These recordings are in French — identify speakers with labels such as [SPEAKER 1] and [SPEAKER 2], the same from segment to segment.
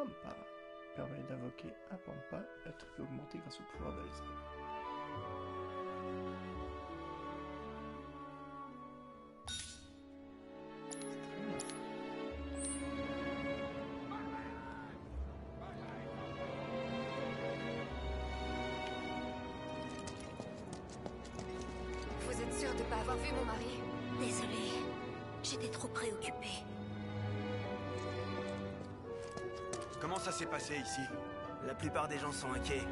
[SPEAKER 1] Pampa permet d'invoquer un Pampa, être augmenté grâce au pouvoir de l'esprit.
[SPEAKER 2] Vous êtes sûr de pas avoir vu mon mari?
[SPEAKER 3] Désolée, j'étais trop préoccupée.
[SPEAKER 4] Comment ça s'est passé ici? La plupart des gens sont inquiets,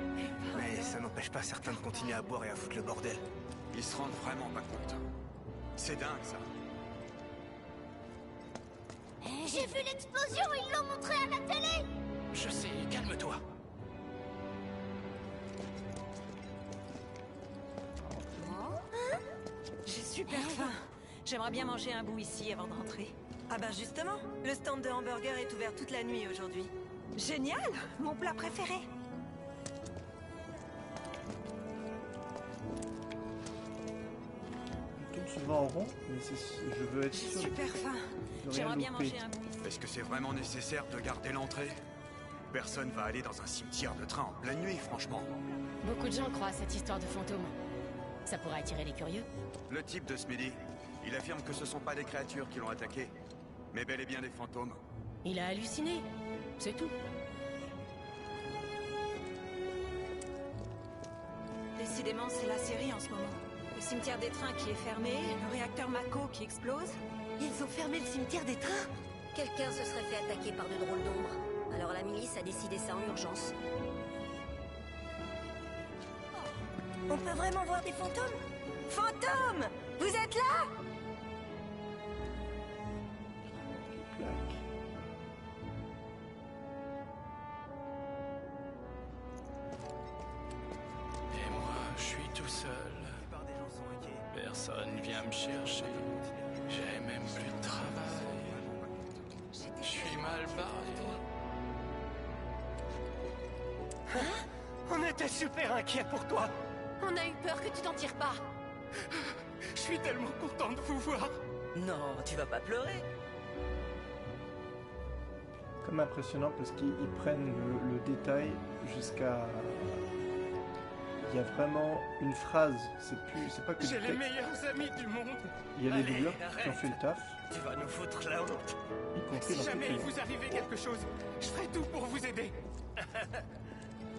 [SPEAKER 4] mais ça n'empêche pas certains de continuer à boire et à foutre le bordel.
[SPEAKER 5] Ils se rendent vraiment pas compte. C'est dingue, ça.
[SPEAKER 3] J'ai vu l'explosion, ils l'ont montré à la télé.
[SPEAKER 4] Je sais, calme-toi.
[SPEAKER 6] J'ai super faim. J'aimerais bien manger un bout ici avant de rentrer. Ah ben justement, le stand de hamburger est ouvert toute la nuit aujourd'hui. Génial! Mon plat préféré.
[SPEAKER 1] On tourne souvent en rond, mais je veux être
[SPEAKER 6] J'ai
[SPEAKER 1] sûr
[SPEAKER 6] super faim.
[SPEAKER 1] de rien
[SPEAKER 6] J'aimerais bien
[SPEAKER 1] louper.
[SPEAKER 6] manger un bout ici.
[SPEAKER 5] Est-ce que c'est vraiment nécessaire de garder l'entrée? Personne va aller dans un cimetière de train en pleine nuit, franchement.
[SPEAKER 7] Beaucoup de gens croient à cette histoire de fantôme. Ça pourrait attirer les curieux.
[SPEAKER 5] Le type de Smitty, il affirme que ce sont pas des créatures qui l'ont attaqué, mais bel et bien des fantômes.
[SPEAKER 7] Il a halluciné. C'est tout.
[SPEAKER 6] Décidément, c'est la série en ce moment. Le cimetière des trains qui est fermé, le réacteur Mako qui explose.
[SPEAKER 3] Ils ont fermé le cimetière des trains. Quelqu'un se serait fait attaquer par de drôles d'ombres. Alors la milice a décidé ça en urgence. On peut vraiment voir des fantômes?
[SPEAKER 6] Fantômes! Vous êtes là?
[SPEAKER 1] Clac.
[SPEAKER 8] Et moi, je suis tout seul.
[SPEAKER 4] La plupart des gens sont inquiets.
[SPEAKER 8] Personne vient me chercher. J'ai même plus de travail. Je suis mal barré.
[SPEAKER 4] On était super inquiets pour toi.
[SPEAKER 7] On a eu peur que tu t'en tires pas.
[SPEAKER 4] Je suis tellement content de vous voir.
[SPEAKER 6] Non, tu vas pas pleurer.
[SPEAKER 1] Comme impressionnant parce qu'ils prennent le détail jusqu'à... Il y a vraiment une phrase, c'est pas que
[SPEAKER 4] J'ai
[SPEAKER 1] du
[SPEAKER 4] les
[SPEAKER 1] texte.
[SPEAKER 4] meilleurs amis du monde.
[SPEAKER 1] Il y a les
[SPEAKER 4] Allez,
[SPEAKER 1] doubleurs qui ont
[SPEAKER 4] arrête.
[SPEAKER 1] fait le taf,
[SPEAKER 4] Tu vas nous foutre la honte.
[SPEAKER 1] y compris
[SPEAKER 4] Si
[SPEAKER 1] dans
[SPEAKER 4] jamais
[SPEAKER 1] toutes
[SPEAKER 4] il
[SPEAKER 1] les...
[SPEAKER 4] vous arrivait quelque chose, je ferai tout pour vous aider.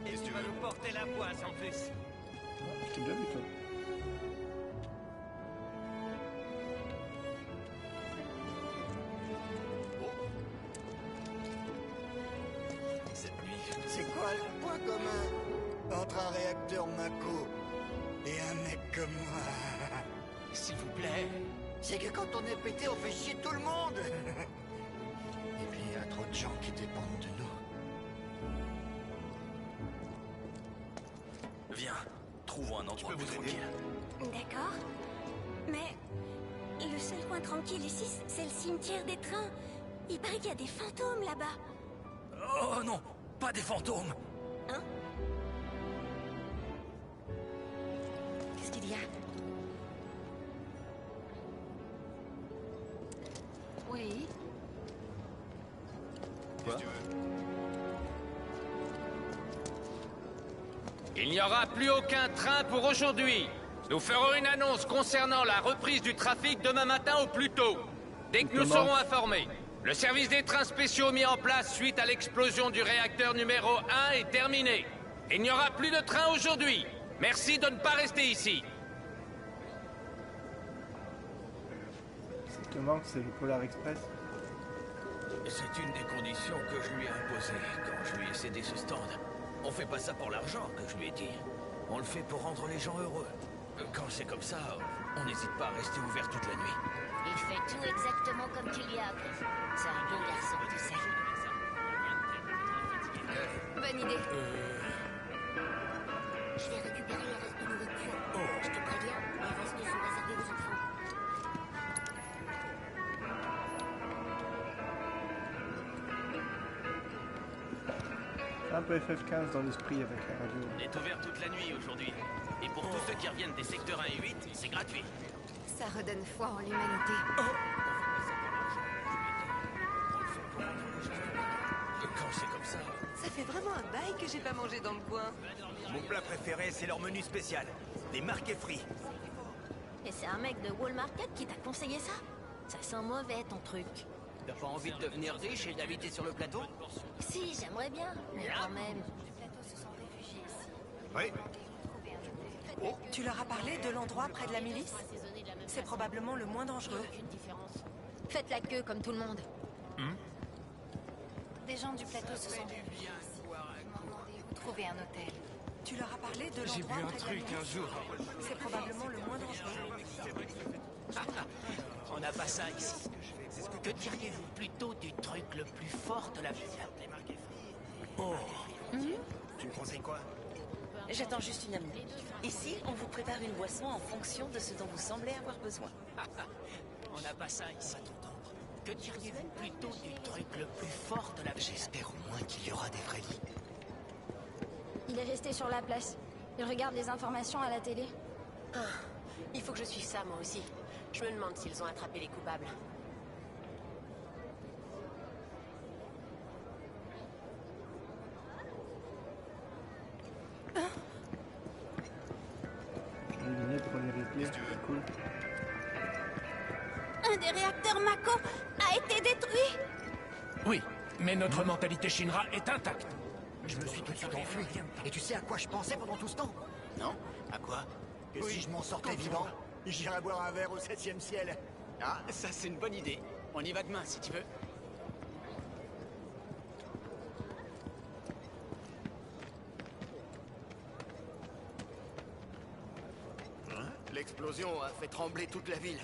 [SPEAKER 4] Et tu vas nous porter la poisse en plus.
[SPEAKER 1] Ah, je t'ai déjà vu toi.
[SPEAKER 9] C'est quoi le point commun entre un réacteur Mako et un mec comme moi?
[SPEAKER 4] S'il vous plaît.
[SPEAKER 9] C'est que quand on est pété, on fait chier tout le monde. Et puis il y a trop de gens qui dépendent de nous.
[SPEAKER 4] Viens, trouvons un endroit plus tranquille.
[SPEAKER 3] D'accord. Mais le seul coin tranquille ici, c'est le cimetière des trains. Il paraît qu'il y a des fantômes là-bas.
[SPEAKER 4] Oh non, pas des fantômes.
[SPEAKER 3] Hein? Qu'est-ce qu'il y a?
[SPEAKER 7] Oui.
[SPEAKER 10] Il n'y aura plus aucun train pour aujourd'hui. Nous ferons une annonce concernant la reprise du trafic demain matin au plus tôt. Dès que nous
[SPEAKER 1] Comment
[SPEAKER 10] serons informés. Le service des trains spéciaux mis en place suite à l'explosion du réacteur numéro 1 est terminé. Il n'y aura plus de train aujourd'hui. Merci de ne pas rester ici.
[SPEAKER 1] Ce qui te manque, c'est le Polar Express.
[SPEAKER 11] C'est une des conditions que je lui ai imposées quand je lui ai cédé ce stand. On fait pas ça pour l'argent, que je lui ai dit. On le fait pour rendre les gens heureux. Quand c'est comme ça, on n'hésite pas à rester ouvert toute la nuit.
[SPEAKER 3] Il fait tout exactement comme tu lui as appris. C'est un bon garçon, tu sais.
[SPEAKER 2] Bonne idée.
[SPEAKER 3] Je vais récupérer les restes de nourriture. Je te préviens, les restes sont réservés aux enfants.
[SPEAKER 1] Un peu FF15 dans l'esprit avec la radio.
[SPEAKER 4] On est ouvert toute la nuit aujourd'hui. Et pour tous ceux qui reviennent des secteurs 1 et 8, c'est gratuit.
[SPEAKER 2] Ça redonne foi en l'humanité.
[SPEAKER 11] Quand c'est comme ça,
[SPEAKER 6] fait vraiment un bail que j'ai pas mangé dans le coin.
[SPEAKER 4] Mon plat préféré, c'est leur menu spécial. Des marqués frits.
[SPEAKER 3] Et c'est un mec de Walmarket qui t'a conseillé ça? Ça sent mauvais ton truc.
[SPEAKER 11] T'as pas envie de devenir riche et d'habiter sur le plateau?
[SPEAKER 3] Si, j'aimerais bien, mais quand même.
[SPEAKER 4] Oui.
[SPEAKER 6] Tu leur as parlé de l'endroit près de la milice? C'est probablement le moins dangereux.
[SPEAKER 2] Faites la queue comme tout le monde. Des gens du plateau se sont réfugiés ici. Ils m'ont demandé où trouver un hôtel.
[SPEAKER 6] Tu leur as parlé de
[SPEAKER 8] J'ai
[SPEAKER 6] l'endroit
[SPEAKER 8] vu un
[SPEAKER 6] près de la
[SPEAKER 8] truc
[SPEAKER 6] milice?
[SPEAKER 8] un jour.
[SPEAKER 6] C'est probablement le moins dangereux.
[SPEAKER 11] On n'a pas ça ici. Que diriez-vous plutôt du truc le plus fort de la ville?
[SPEAKER 4] Oh. Tu me conseilles quoi?
[SPEAKER 12] J'attends juste une amie. Ici, on vous prépare une boisson en fonction de ce dont vous semblez avoir besoin.
[SPEAKER 11] On n'a pas ça ici. Que diriez-vous plutôt du truc le plus fort de la ville?
[SPEAKER 4] J'espère au moins qu'il y aura des vrais lits.
[SPEAKER 3] Il est resté sur la place. Il regarde les informations à la télé.
[SPEAKER 12] Il faut que je suive ça, moi aussi. Je me demande s'ils ont attrapé les coupables.
[SPEAKER 1] Les lunettes pour les replays, c'est cool.
[SPEAKER 3] Un des réacteurs Mako a été détruit.
[SPEAKER 10] Oui, mais notre mentalité Shinra est intacte.
[SPEAKER 9] Je me suis tout de suite enfui. Et tu sais à quoi je pensais pendant tout ce temps?
[SPEAKER 11] Non? À quoi?
[SPEAKER 9] Que si je m'en sortais vivant, j'irais boire un verre au 7e ciel.
[SPEAKER 11] Ah, ça c'est une bonne idée. On y va demain si tu veux. L'explosion a fait trembler toute la ville.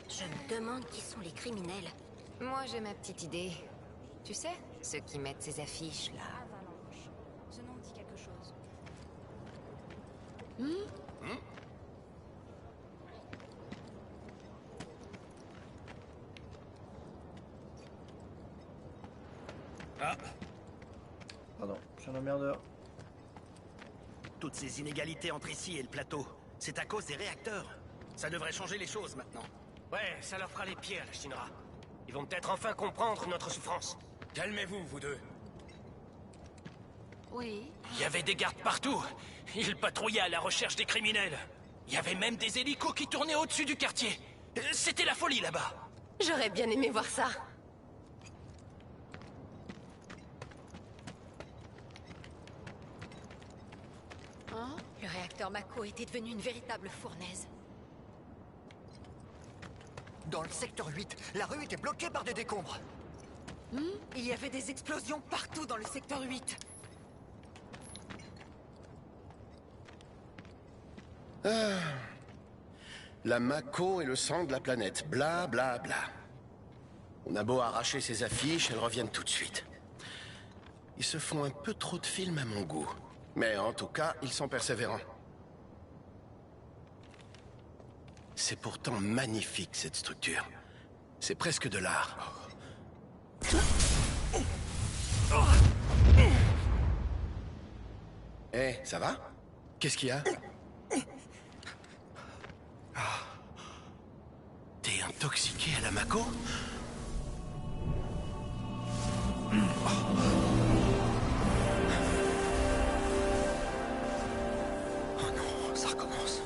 [SPEAKER 3] Je me demande qui sont les criminels.
[SPEAKER 2] Moi, j'ai ma petite idée. Tu sais, ceux qui mettent ces affiches là.
[SPEAKER 3] Avalanche. Ce nom dit quelque chose.
[SPEAKER 11] Ah,
[SPEAKER 1] Pardon, je suis un emmerdeur.
[SPEAKER 4] Toutes ces inégalités entre ici et le plateau, c'est à cause des réacteurs. Ça devrait changer les choses maintenant.
[SPEAKER 10] Ouais, ça leur fera les pieds à la Shinra. Ils vont peut-être enfin comprendre notre souffrance.
[SPEAKER 11] calmez-vous, vous deux.
[SPEAKER 2] Oui.
[SPEAKER 10] Il y avait des gardes partout. Ils patrouillaient à la recherche des criminels. Il y avait même des hélicos qui tournaient au-dessus du quartier. C'était la folie là-bas.
[SPEAKER 2] J'aurais bien aimé voir ça. Le réacteur Mako était devenu une véritable fournaise.
[SPEAKER 9] Dans le secteur 8, la rue était bloquée par des décombres.
[SPEAKER 6] Il y avait des explosions partout dans le secteur 8.
[SPEAKER 13] La Mako est le sang de la planète. Bla bla bla. On a beau arracher ces affiches, elles reviennent tout de suite. Ils se font un peu trop de films à mon goût. Mais en tout cas, ils sont persévérants. C'est pourtant magnifique, cette structure. C'est presque de l'art. Eh, ça va? Qu'est-ce qu'il y a? T'es intoxiqué à la Mako? Oh non, ça recommence.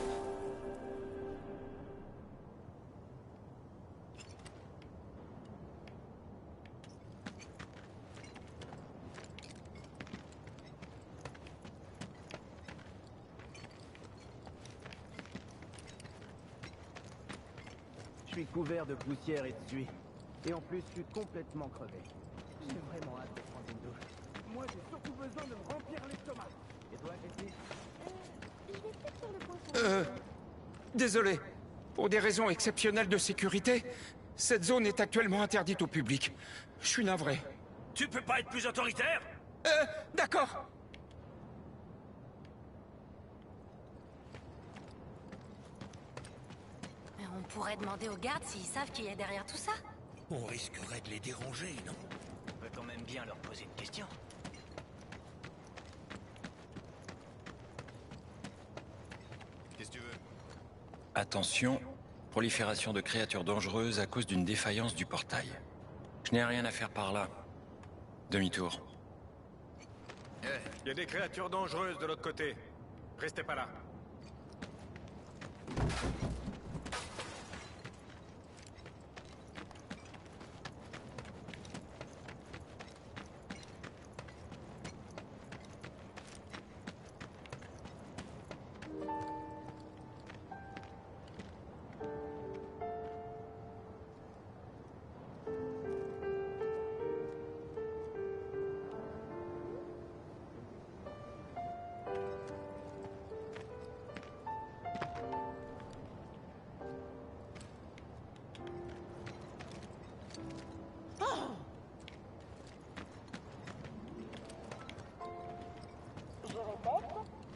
[SPEAKER 14] Je suis couvert de poussière et de suie. Et en plus, je suis complètement crevé. J'ai vraiment hâte de prendre une douche. Moi, j'ai surtout besoin de me remplir l'estomac. Et toi, Jessie?
[SPEAKER 15] Désolé. Pour des raisons exceptionnelles de sécurité, cette zone est actuellement interdite au public. Je suis navré.
[SPEAKER 11] Tu peux pas être plus autoritaire?
[SPEAKER 15] D'accord.
[SPEAKER 3] On pourrait demander aux gardes s'ils savent qui est derrière tout ça.
[SPEAKER 11] On risquerait de les déranger, non? On peut quand même bien leur poser une question.
[SPEAKER 5] Qu'est-ce que tu veux?
[SPEAKER 16] Attention, prolifération de créatures dangereuses à cause d'une défaillance du portail.
[SPEAKER 15] Je n'ai rien à faire par là. Demi-tour.
[SPEAKER 5] Il y a des créatures dangereuses de l'autre côté. Restez pas là.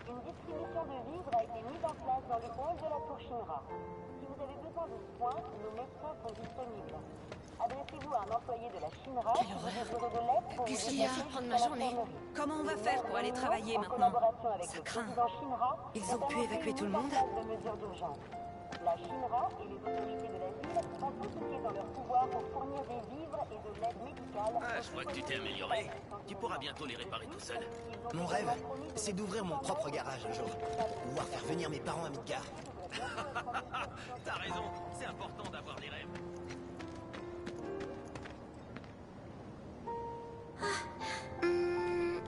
[SPEAKER 16] Une distribution de vivres a été mise en place dans le hall de la tour Shinra. Si vous avez besoin de soins, nos médecins sont disponibles. Adressez-vous à un employé de la Shinra si vous avez besoin de l'aide pour vous
[SPEAKER 6] Qu'est-ce qu'il y a? Prendre ma journée. Comment on va faire pour aller travailler maintenant? Ça craint. Ils ont pu évacuer tout le monde?
[SPEAKER 16] La Shinra et les autorités de la ville font tout ce qui est dans leur pouvoir pour fournir des vivres et de l'aide médicale.
[SPEAKER 11] Ah, je vois que tu t'es amélioré. Tu pourras bientôt les réparer tout seul.
[SPEAKER 17] Mon rêve, c'est d'ouvrir mon propre garage un jour. Pouvoir faire venir mes parents à Midgar.
[SPEAKER 11] T'as raison, c'est important d'avoir des rêves.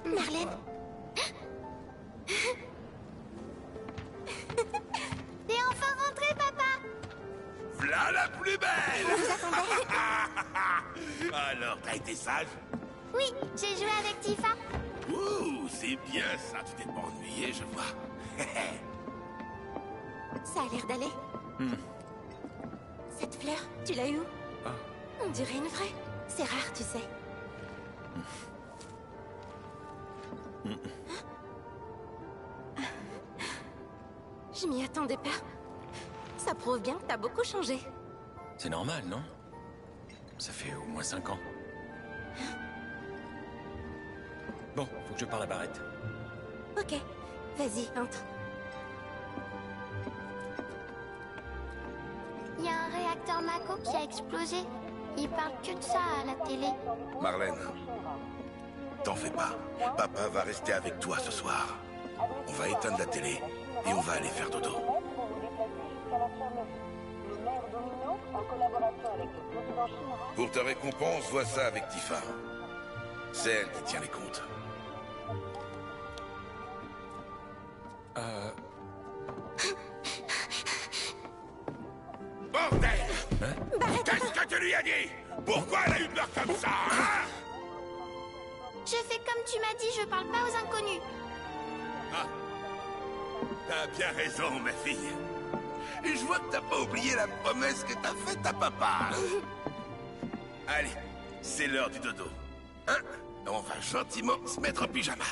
[SPEAKER 3] Marlène. T'es enfin rentré, papa.
[SPEAKER 18] V'là la plus belle.
[SPEAKER 3] On vous attendait.
[SPEAKER 18] Alors, t'as été sage?
[SPEAKER 3] Oui, j'ai joué avec Tifa.
[SPEAKER 18] Ouh, c'est bien ça, tu t'es pas ennuyé, je vois.
[SPEAKER 3] Ça a l'air d'aller. Cette fleur, tu l'as eu où? On dirait une vraie. C'est rare, tu sais. Je m'y attendais pas. Ça prouve bien que t'as beaucoup changé.
[SPEAKER 15] C'est normal, non? Ça fait au moins 5 ans. Bon, faut que je parle à Barrett.
[SPEAKER 3] Ok, vas-y, entre. Il y a un réacteur Mako qui a explosé. Il parle que de ça à la télé.
[SPEAKER 18] Marlène, t'en fais pas. Papa va rester avec toi ce soir. On va éteindre la télé et on va aller faire dodo. Pour ta récompense, vois ça avec Tifa. C'est elle qui tient les comptes. Bordel! Qu'est-ce que tu lui as dit? Pourquoi elle a eu peur comme ça, hein?
[SPEAKER 3] Je fais comme tu m'as dit, je parle pas aux inconnus.
[SPEAKER 18] Ah. T'as bien raison, ma fille. Et je vois que t'as pas oublié la promesse que t'as faite à papa. Allez, c'est l'heure du dodo. Hein? On va gentiment se mettre en pyjama.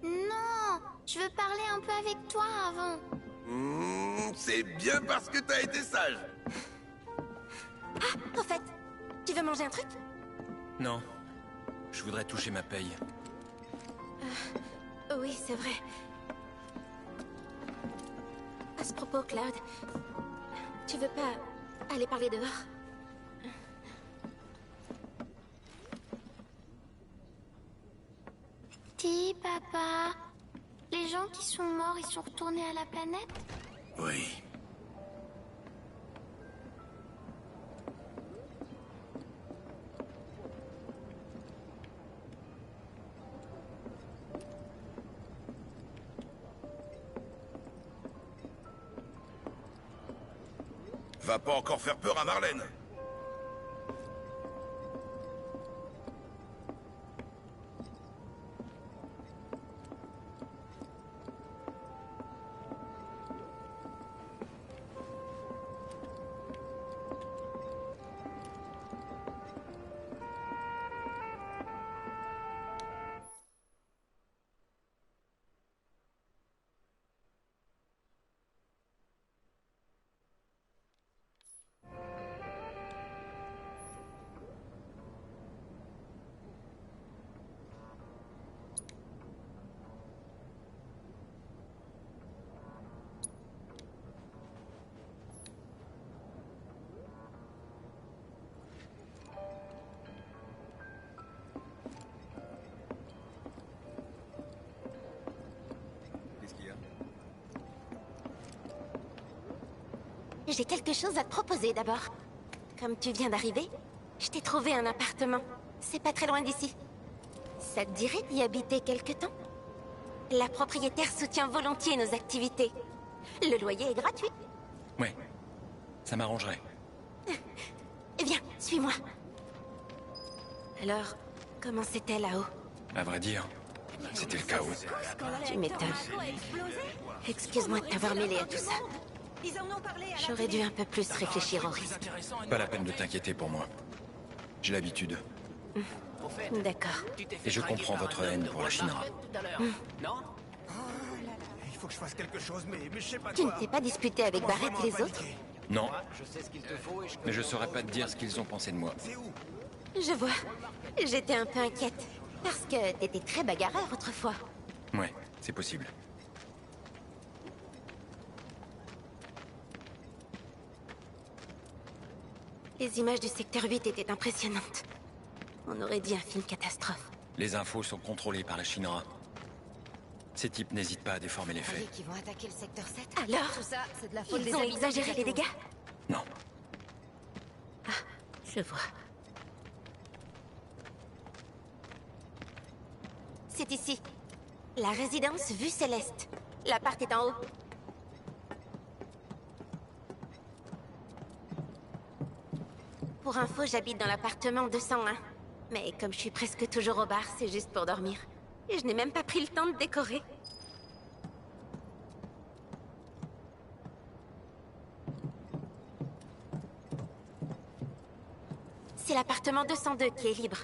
[SPEAKER 3] Non, je veux parler un peu avec toi avant.
[SPEAKER 18] C'est bien parce que t'as été sage.
[SPEAKER 3] Ah, en fait, tu veux manger un truc?
[SPEAKER 15] Non. Je voudrais toucher ma paye.
[SPEAKER 3] Oui, c'est vrai. À ce propos, Cloud, tu veux pas aller parler dehors? Dis, papa, les gens qui sont morts, ils sont retournés à la planète?
[SPEAKER 18] Oui. Va pas encore faire peur à Marlène.
[SPEAKER 3] j'ai quelque chose à te proposer d'abord. Comme tu viens d'arriver, je t'ai trouvé un appartement. C'est pas très loin d'ici. Ça te dirait d'y habiter quelque temps? La propriétaire soutient volontiers nos activités. Le loyer est gratuit.
[SPEAKER 15] Ouais, ça m'arrangerait.
[SPEAKER 3] Viens, suis-moi. Alors, comment c'était là-haut?
[SPEAKER 15] À vrai dire, c'était le chaos.
[SPEAKER 3] Tu m'étonnes. Excuse-moi de t'avoir mêlé à tout ça. J'aurais dû un peu plus réfléchir au risque.
[SPEAKER 15] Pas la peine de t'inquiéter pour moi. J'ai l'habitude.
[SPEAKER 3] D'accord.
[SPEAKER 15] Et je comprends votre haine pour la Shinra.
[SPEAKER 4] Non? Il faut que je fasse quelque chose, mais je sais pas
[SPEAKER 3] Tu
[SPEAKER 4] quoi.
[SPEAKER 3] ne t'es pas disputé avec Barrett et les autres?
[SPEAKER 15] Non. Mais je saurais pas te dire ce qu'ils ont pensé de moi.
[SPEAKER 3] Je vois. J'étais un peu inquiète. Parce que t'étais très bagarreur autrefois.
[SPEAKER 15] Ouais, c'est possible.
[SPEAKER 3] Les images du secteur 8 étaient impressionnantes. On aurait dit un film catastrophe.
[SPEAKER 15] Les infos sont contrôlées par la Shinra. Ces types n'hésitent pas à déformer les faits.
[SPEAKER 2] Qui vont attaquer le secteur 7?
[SPEAKER 3] Alors,
[SPEAKER 2] Tout ça, c'est de la faute des
[SPEAKER 3] ils ont
[SPEAKER 2] habitants
[SPEAKER 3] exagéré
[SPEAKER 2] du
[SPEAKER 3] les
[SPEAKER 2] château.
[SPEAKER 3] dégâts?
[SPEAKER 15] Non.
[SPEAKER 3] Je vois. C'est ici. La résidence vue céleste. L'appart est en haut. Pour info, j'habite dans l'appartement 201. Mais comme je suis presque toujours au bar, c'est juste pour dormir. Et je n'ai même pas pris le temps de décorer. C'est l'appartement 202 qui est libre.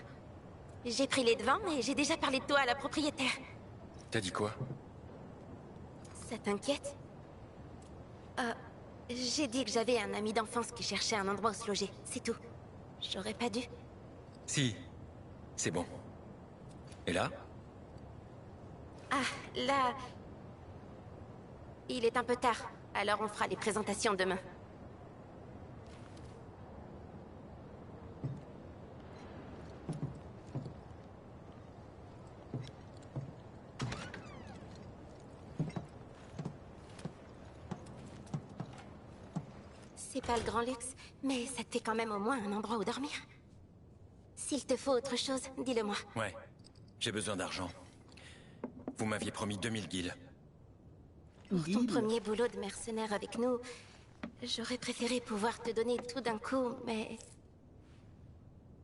[SPEAKER 3] J'ai pris les devants, mais j'ai déjà parlé de toi à la propriétaire.
[SPEAKER 15] T'as dit quoi?
[SPEAKER 3] Ça t'inquiète? J'ai dit que j'avais un ami d'enfance qui cherchait un endroit où se loger, c'est tout. J'aurais pas dû.
[SPEAKER 15] Si. C'est bon. Et là?
[SPEAKER 3] Ah, là... Il est un peu tard, alors on fera les présentations demain. C'est pas le grand luxe, mais ça te fait quand même au moins un endroit où dormir. S'il te faut autre chose, dis-le-moi.
[SPEAKER 15] Ouais. J'ai besoin d'argent. Vous m'aviez promis 2000 guilds.
[SPEAKER 3] Pour ton premier boulot de mercenaire avec nous, j'aurais préféré pouvoir te donner tout d'un coup, mais...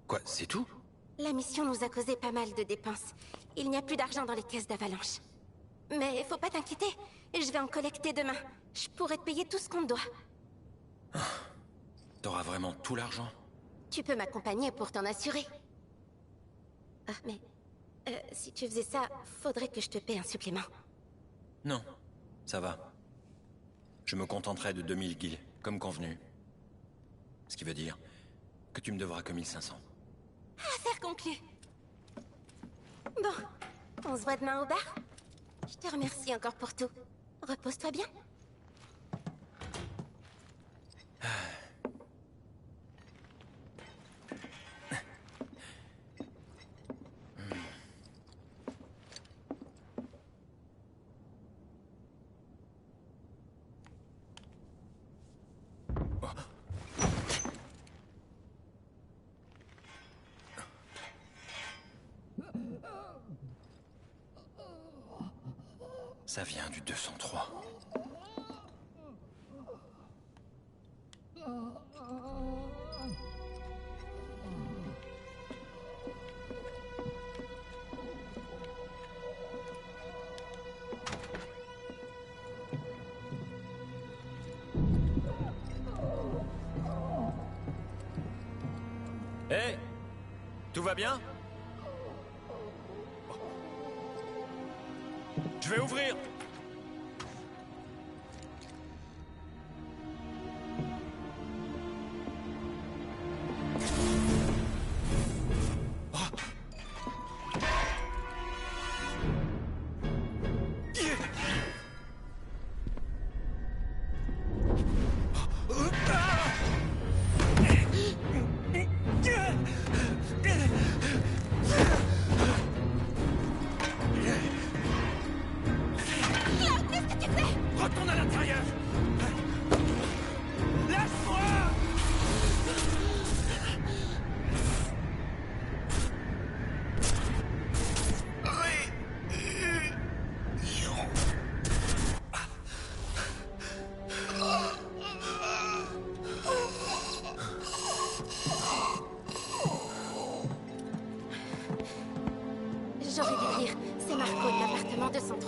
[SPEAKER 15] Quoi, c'est tout?
[SPEAKER 3] La mission nous a causé pas mal de dépenses. Il n'y a plus d'argent dans les caisses d'Avalanche. Mais faut pas t'inquiéter, je vais en collecter demain. Je pourrai te payer tout ce qu'on te doit.
[SPEAKER 15] T'auras vraiment tout l'argent?
[SPEAKER 3] Tu peux m'accompagner pour t'en assurer. Ah, mais... si tu faisais ça, faudrait que je te paie un supplément.
[SPEAKER 15] Non, ça va. Je me contenterai de 2000 guilds, comme convenu. Ce qui veut dire que tu me devras que 1500.
[SPEAKER 3] Affaire conclue. Bon, on se voit demain au bar? Je te remercie encore pour tout. Repose-toi bien.
[SPEAKER 15] Ça vient du 203. Hé! Tout va bien? Je vais ouvrir!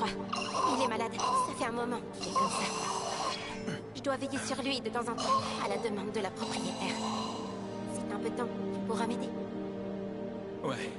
[SPEAKER 3] froid. Il est malade. Ça fait un moment qu'il est comme ça. Je dois veiller sur lui de temps en temps, à la demande de la propriétaire. C'est un peu de temps. Tu pourras m'aider?
[SPEAKER 15] Ouais.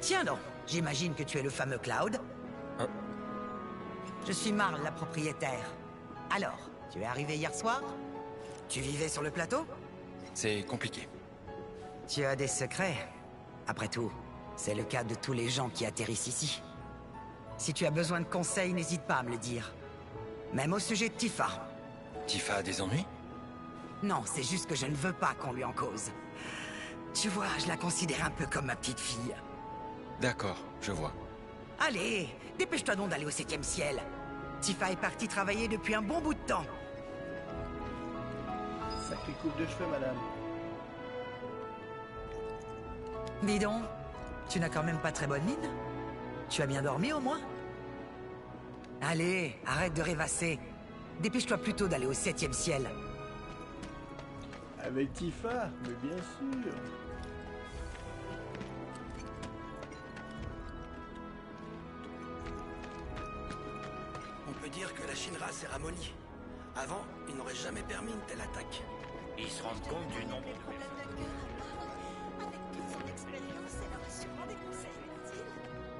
[SPEAKER 19] Tiens donc, j'imagine que tu es le fameux Cloud. Je suis Marle, la propriétaire. Alors, tu es arrivé hier soir? Tu vivais sur le plateau?
[SPEAKER 15] C'est compliqué.
[SPEAKER 19] Tu as des secrets. Après tout, c'est le cas de tous les gens qui atterrissent ici. Si tu as besoin de conseils, n'hésite pas à me le dire. Même au sujet de Tifa.
[SPEAKER 15] Tifa a des ennuis?
[SPEAKER 19] Non, c'est juste que je ne veux pas qu'on lui en cause. Tu vois, je la considère un peu comme ma petite fille.
[SPEAKER 15] D'accord, je vois.
[SPEAKER 19] Allez, dépêche-toi donc d'aller au 7e ciel. Tifa est partie travailler depuis un bon bout de temps.
[SPEAKER 1] Sacrée coupe de cheveux, madame.
[SPEAKER 19] Dis donc, tu n'as quand même pas très bonne mine. Tu as bien dormi au moins? Allez, arrête de rêvasser. Dépêche-toi plutôt d'aller au 7e ciel.
[SPEAKER 1] Avec Tifa, mais bien sûr.
[SPEAKER 17] On peut dire que la Shinra s'est ramollie. Avant, ils n'auraient jamais permis une telle attaque.
[SPEAKER 11] Ils se rendent compte du nombre de...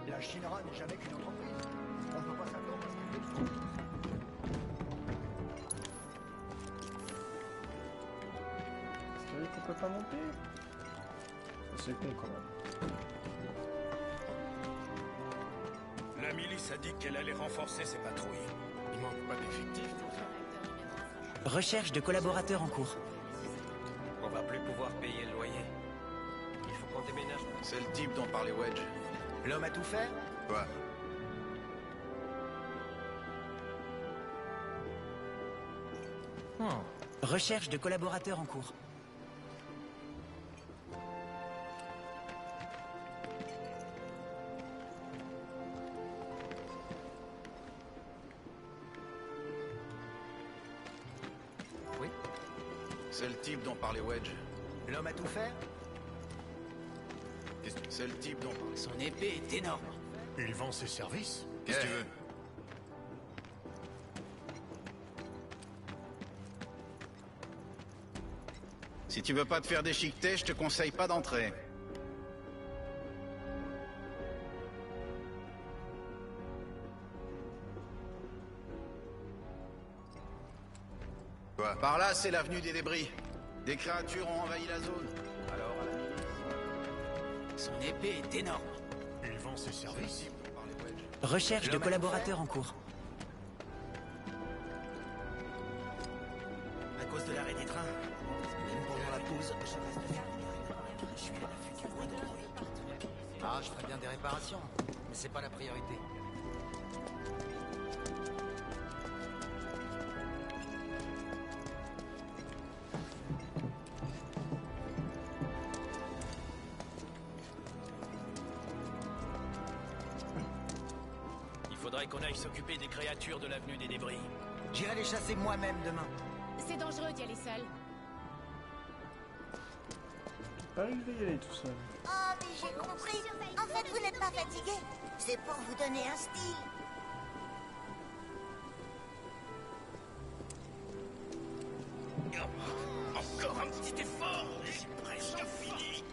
[SPEAKER 9] La Shinra n'est jamais qu'une entreprise. On ne peut pas s'attendre à ce qu'elle détruise.
[SPEAKER 1] C'est vrai qu'on peut pas monter? C'est con quand même.
[SPEAKER 11] La milice a dit qu'elle allait renforcer ses patrouilles. Il manque pas d'effectifs.
[SPEAKER 19] Recherche de collaborateurs en cours.
[SPEAKER 10] On va plus pouvoir payer le loyer. Il faut qu'on déménage.
[SPEAKER 5] C'est le type dont parlait Wedge.
[SPEAKER 17] L'homme a tout fait?
[SPEAKER 5] Quoi?
[SPEAKER 19] Recherche de collaborateurs en cours.
[SPEAKER 5] Oui. C'est le type dont parlait Wedge.
[SPEAKER 17] L'homme a tout fait?
[SPEAKER 5] C'est le type dont...
[SPEAKER 17] Son épée est énorme.
[SPEAKER 11] Il vend ses services?
[SPEAKER 5] Qu'est-ce que tu veux?
[SPEAKER 20] Si tu veux pas te faire déchiqueter, je te conseille pas d'entrer.
[SPEAKER 18] Quoi?
[SPEAKER 20] Par là, c'est l'avenue des débris. Des créatures ont envahi la zone. Alors, à la milice...
[SPEAKER 11] Son épée est énorme.
[SPEAKER 5] Il vend ses services.
[SPEAKER 11] Recherche de collaborateurs en cours.
[SPEAKER 17] À cause de l'arrêt des trains, même pendant la pause, je reste sur les je suis à l'affût du moindre bruit.
[SPEAKER 14] Ah, je ferais bien des réparations, mais c'est pas la priorité.
[SPEAKER 11] Il faudrait qu'on aille s'occuper des créatures de l'avenue des débris.
[SPEAKER 14] J'irai les chasser moi-même demain.
[SPEAKER 7] C'est dangereux d'y aller seul.
[SPEAKER 1] Pareil, je vais y aller tout seul.
[SPEAKER 3] Oh, mais j'ai compris. En fait, vous n'êtes pas fatigué. C'est pour vous donner un style.
[SPEAKER 11] Encore un petit effort, et c'est presque fini.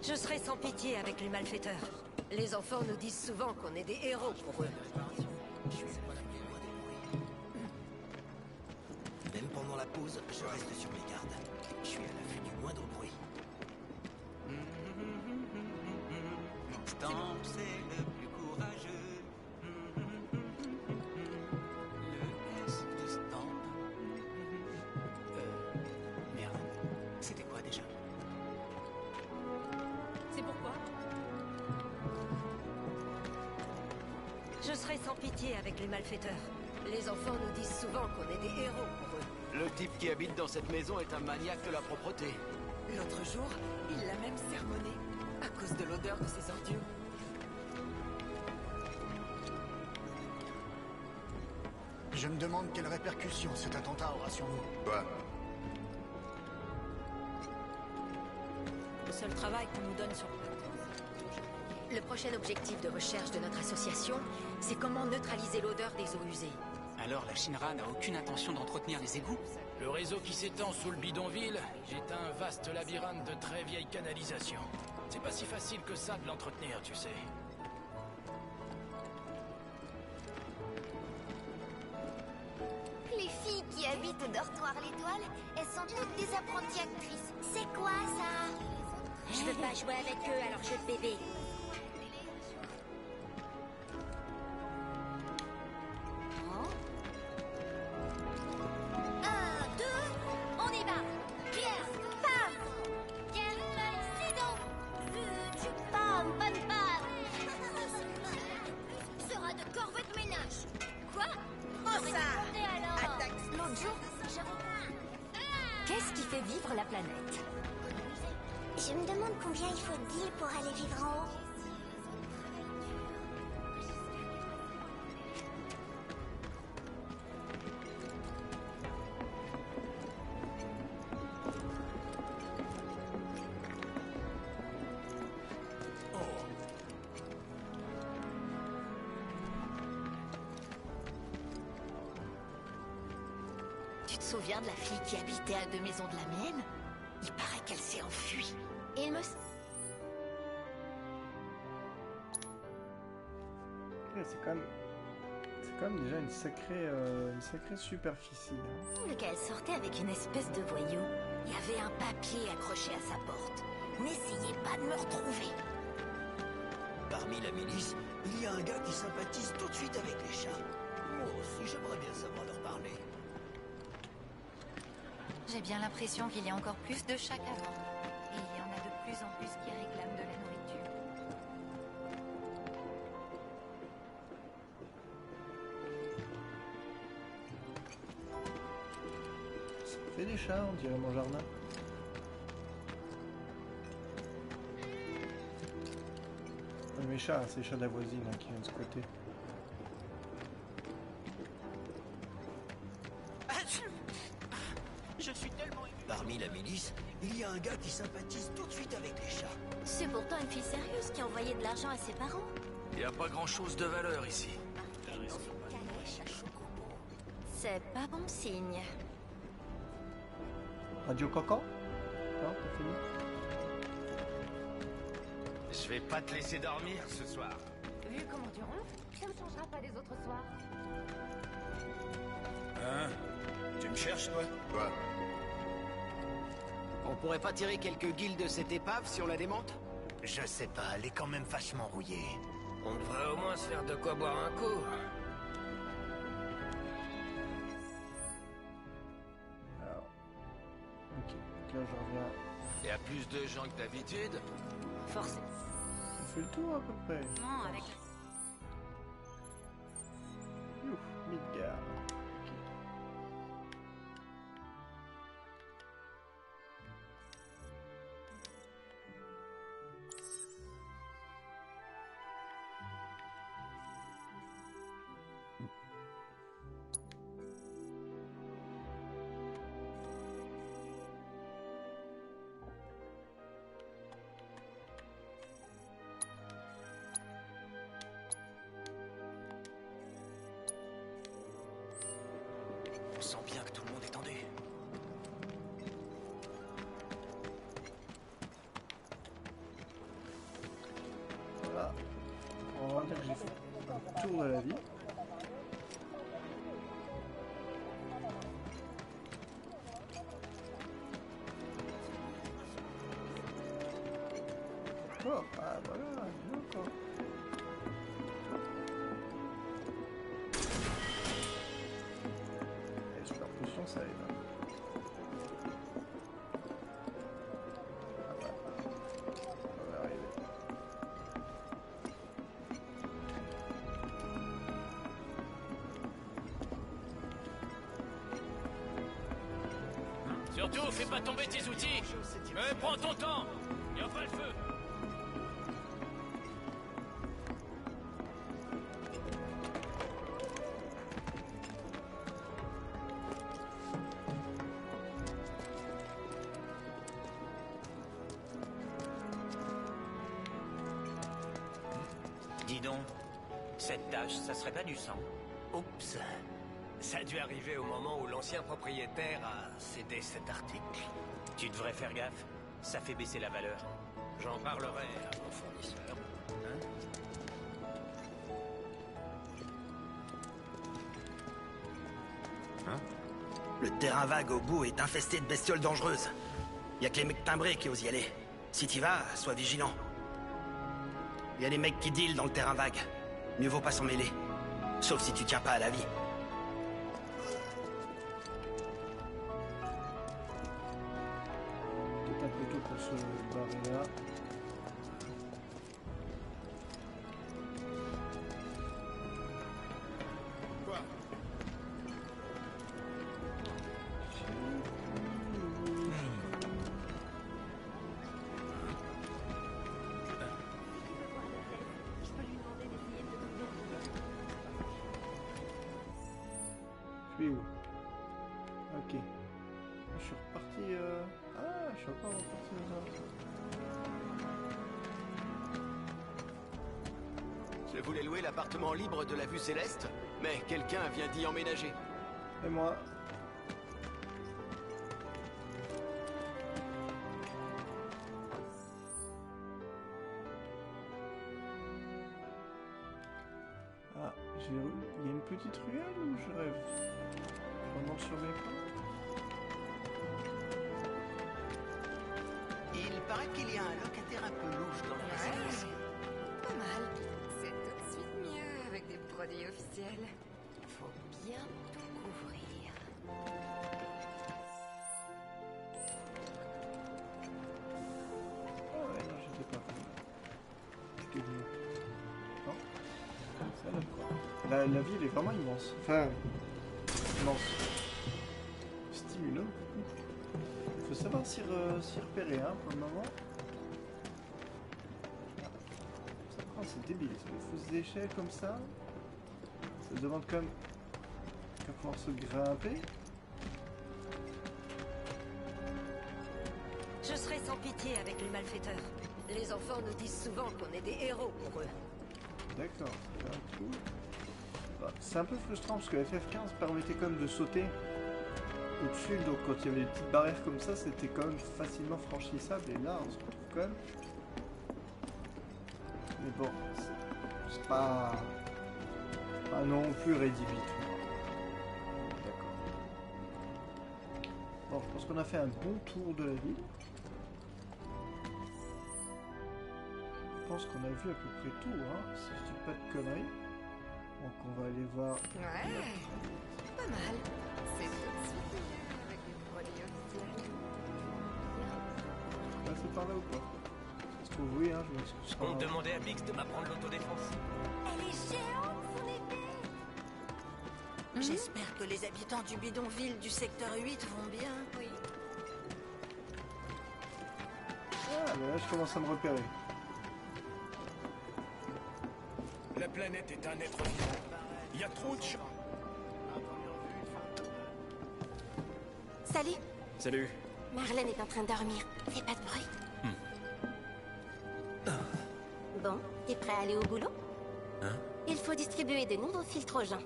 [SPEAKER 6] Je serai sans pitié avec les malfaiteurs. Les enfants nous disent souvent qu'on est des héros pour eux.
[SPEAKER 17] Même pendant la pause, je reste sur mes gardes. Je suis à l'affût du moindre bruit.
[SPEAKER 21] Stamp, c'est le plus courageux. Le S de Stamp.
[SPEAKER 17] Merde. C'était quoi déjà?
[SPEAKER 7] C'est pourquoi?
[SPEAKER 6] Je serai sans pitié avec les malfaiteurs. Les enfants nous disent souvent qu'on est des héros pour eux.
[SPEAKER 11] Le type qui habite dans cette maison est un maniaque de la propreté.
[SPEAKER 12] L'autre jour, il l'a même sermonné à cause de l'odeur de ses ordures.
[SPEAKER 9] Je me demande quelles répercussions cet attentat aura sur nous.
[SPEAKER 18] Quoi?
[SPEAKER 6] Le seul travail qu'on nous donne sur place.
[SPEAKER 7] Le prochain objectif de recherche de notre association, c'est comment neutraliser l'odeur des eaux usées.
[SPEAKER 21] Alors la Shinra n'a aucune intention d'entretenir les égouts?
[SPEAKER 11] Le réseau qui s'étend sous le bidonville est un vaste labyrinthe de très vieilles canalisations. C'est pas si facile que ça de l'entretenir, tu sais.
[SPEAKER 3] Les filles qui habitent au dortoir l'étoile, elles sont toutes des apprenties actrices. C'est quoi ça? Je veux pas jouer avec eux, alors jeu de bébé. Un, deux, on y va. Pierre, pam. Pierre, feuille, ciseaux. Tu pam, bonne pam. Sera de corvée de ménage. Quoi? Oh ça. Attaque. L'autre jour,
[SPEAKER 7] Qu'est-ce qui fait vivre la planète?
[SPEAKER 3] je me demande combien il faut d'îles pour aller vivre en haut. Tu te souviens de la fille qui habitait à 2 maisons de la mienne? Il paraît qu'elle s'est enfuie. Il me...
[SPEAKER 1] Ouais, c'est quand même déjà une sacrée superficie. Hein.
[SPEAKER 3] qu'elle sortait avec une espèce de voyou. Il y avait un papier accroché à sa porte. N'essayez pas de me retrouver.
[SPEAKER 17] Parmi la milice, il y a un gars qui sympathise tout de suite avec les chats. Moi aussi, j'aimerais bien savoir leur parler.
[SPEAKER 2] J'ai bien l'impression qu'il y a encore plus de chats qu'avant. Et il y en a de plus en plus qui réclament de la nourriture.
[SPEAKER 1] Ça fait des chats, on dirait mon jardin. Mes chats, c'est les chats de la voisine hein, qui viennent squatter.
[SPEAKER 17] Je suis tellement ému. Parmi la milice, il y a un gars qui sympathise tout de suite avec les chats.
[SPEAKER 3] C'est pourtant une fille sérieuse qui envoyait de l'argent à ses parents.
[SPEAKER 11] Il n'y a pas grand-chose de valeur ici.
[SPEAKER 3] C'est pas bon signe.
[SPEAKER 1] Radio Coco? Non, t'as fini?
[SPEAKER 11] Je vais pas te laisser dormir ce soir.
[SPEAKER 3] Vu comment tu ronfles, ça ne changera pas des autres soirs.
[SPEAKER 20] Hein? Tu me cherches, toi?
[SPEAKER 17] Quoi? On pourrait pas tirer quelques guildes de cette épave si on la démonte?
[SPEAKER 4] Je sais pas, elle est quand même vachement rouillée.
[SPEAKER 10] On devrait au moins se faire de quoi boire un coup.
[SPEAKER 1] Alors... Ok, donc là je reviens...
[SPEAKER 11] Il y a plus de gens que d'habitude?
[SPEAKER 2] Forcément.
[SPEAKER 1] On fait le tour à peu près.
[SPEAKER 2] Non, avec...
[SPEAKER 1] Ouf, Midgard. Ok.
[SPEAKER 4] On sent bien que tout le monde est tendu.
[SPEAKER 1] Voilà. On va dire que j'ai fait un tour de la vie. Oh, ah voilà, d'accord. Et super potion, ça aide. Ah bah, on va arriver.
[SPEAKER 10] Surtout, fais pas tomber tes outils. Mais prends ton temps. Y a pas le feu.
[SPEAKER 8] Dis donc, cette tache, ça serait pas du sang?
[SPEAKER 4] Oups. Ça a dû arriver au moment où l'ancien propriétaire a cédé cet article.
[SPEAKER 8] Tu devrais faire gaffe, ça fait baisser la valeur.
[SPEAKER 4] J'en parlerai à mon fournisseur. Hein? Le terrain vague au bout est infesté de bestioles dangereuses. Y a que les mecs timbrés qui osent y aller. Si t'y vas, sois vigilant. Y a des mecs qui dealent dans le terrain vague. Mieux vaut pas s'en mêler. Sauf si tu tiens pas à la vie.
[SPEAKER 1] Peut-être un peu tôt pour se barrer là.
[SPEAKER 20] Quoi?
[SPEAKER 1] Je suis où? Ok. Je suis reparti... Ah, je suis encore reparti là.
[SPEAKER 17] Je voulais louer l'appartement libre de la vue céleste, mais quelqu'un vient d'y emménager.
[SPEAKER 1] Et moi? Ah, il y a une petite ruelle ou je rêve? Je remonte sur mes pas.
[SPEAKER 17] Il paraît qu'il y a un locataire un peu louche dans la résidence.
[SPEAKER 2] Pas mal. C'est tout de suite mieux avec des produits officiels. Faut bien tout couvrir.
[SPEAKER 1] Ah ouais, non, j'étais pas venu. J'étais venu. Non? Ça là quoi. La ville est vraiment immense. Enfin, immense. Stimulant. Faut savoir s'y repérer, hein, pour le moment. Oh, c'est débile, ça des fausses échelles comme ça. Ça demande quand même qu'à pouvoir se grimper.
[SPEAKER 6] Je serai sans pitié avec les malfaiteurs.
[SPEAKER 7] Les enfants nous disent souvent qu'on est des héros pour eux.
[SPEAKER 1] D'accord, c'est un coup. Bah, c'est un peu frustrant parce que FF15 permettait quand même de sauter au-dessus, donc quand il y avait des petites barrières comme ça, c'était quand même facilement franchissable, et là on se retrouve quand même. Mais bon, c'est pas non plus rédhibitoire. D'accord. Bon, je pense qu'on a fait un bon tour de la ville. Je pense qu'on a vu à peu près tout, hein, si je dis pas de conneries. Donc on va aller voir.
[SPEAKER 2] Ouais, pas mal. C'est tout de suite mieux avec des produits officiels.
[SPEAKER 1] Là c'est par là ou pas? Je trouve oui, hein, je m'excuse.
[SPEAKER 8] On demandait à Bix de m'apprendre l'autodéfense.
[SPEAKER 3] Elle est géante, son épée.
[SPEAKER 12] J'espère que les habitants du bidonville du secteur 8 vont bien.
[SPEAKER 2] Oui.
[SPEAKER 1] Ah, mais là je commence à me repérer.
[SPEAKER 5] La planète est un être vivant. Il y a trop de chats.
[SPEAKER 3] Salut.
[SPEAKER 15] Salut.
[SPEAKER 3] Marlène est en train de dormir. Fais pas de bruit. Bon, t'es prêt à aller au boulot?
[SPEAKER 15] Hein?
[SPEAKER 3] Il faut distribuer de nouveaux filtres aux gens.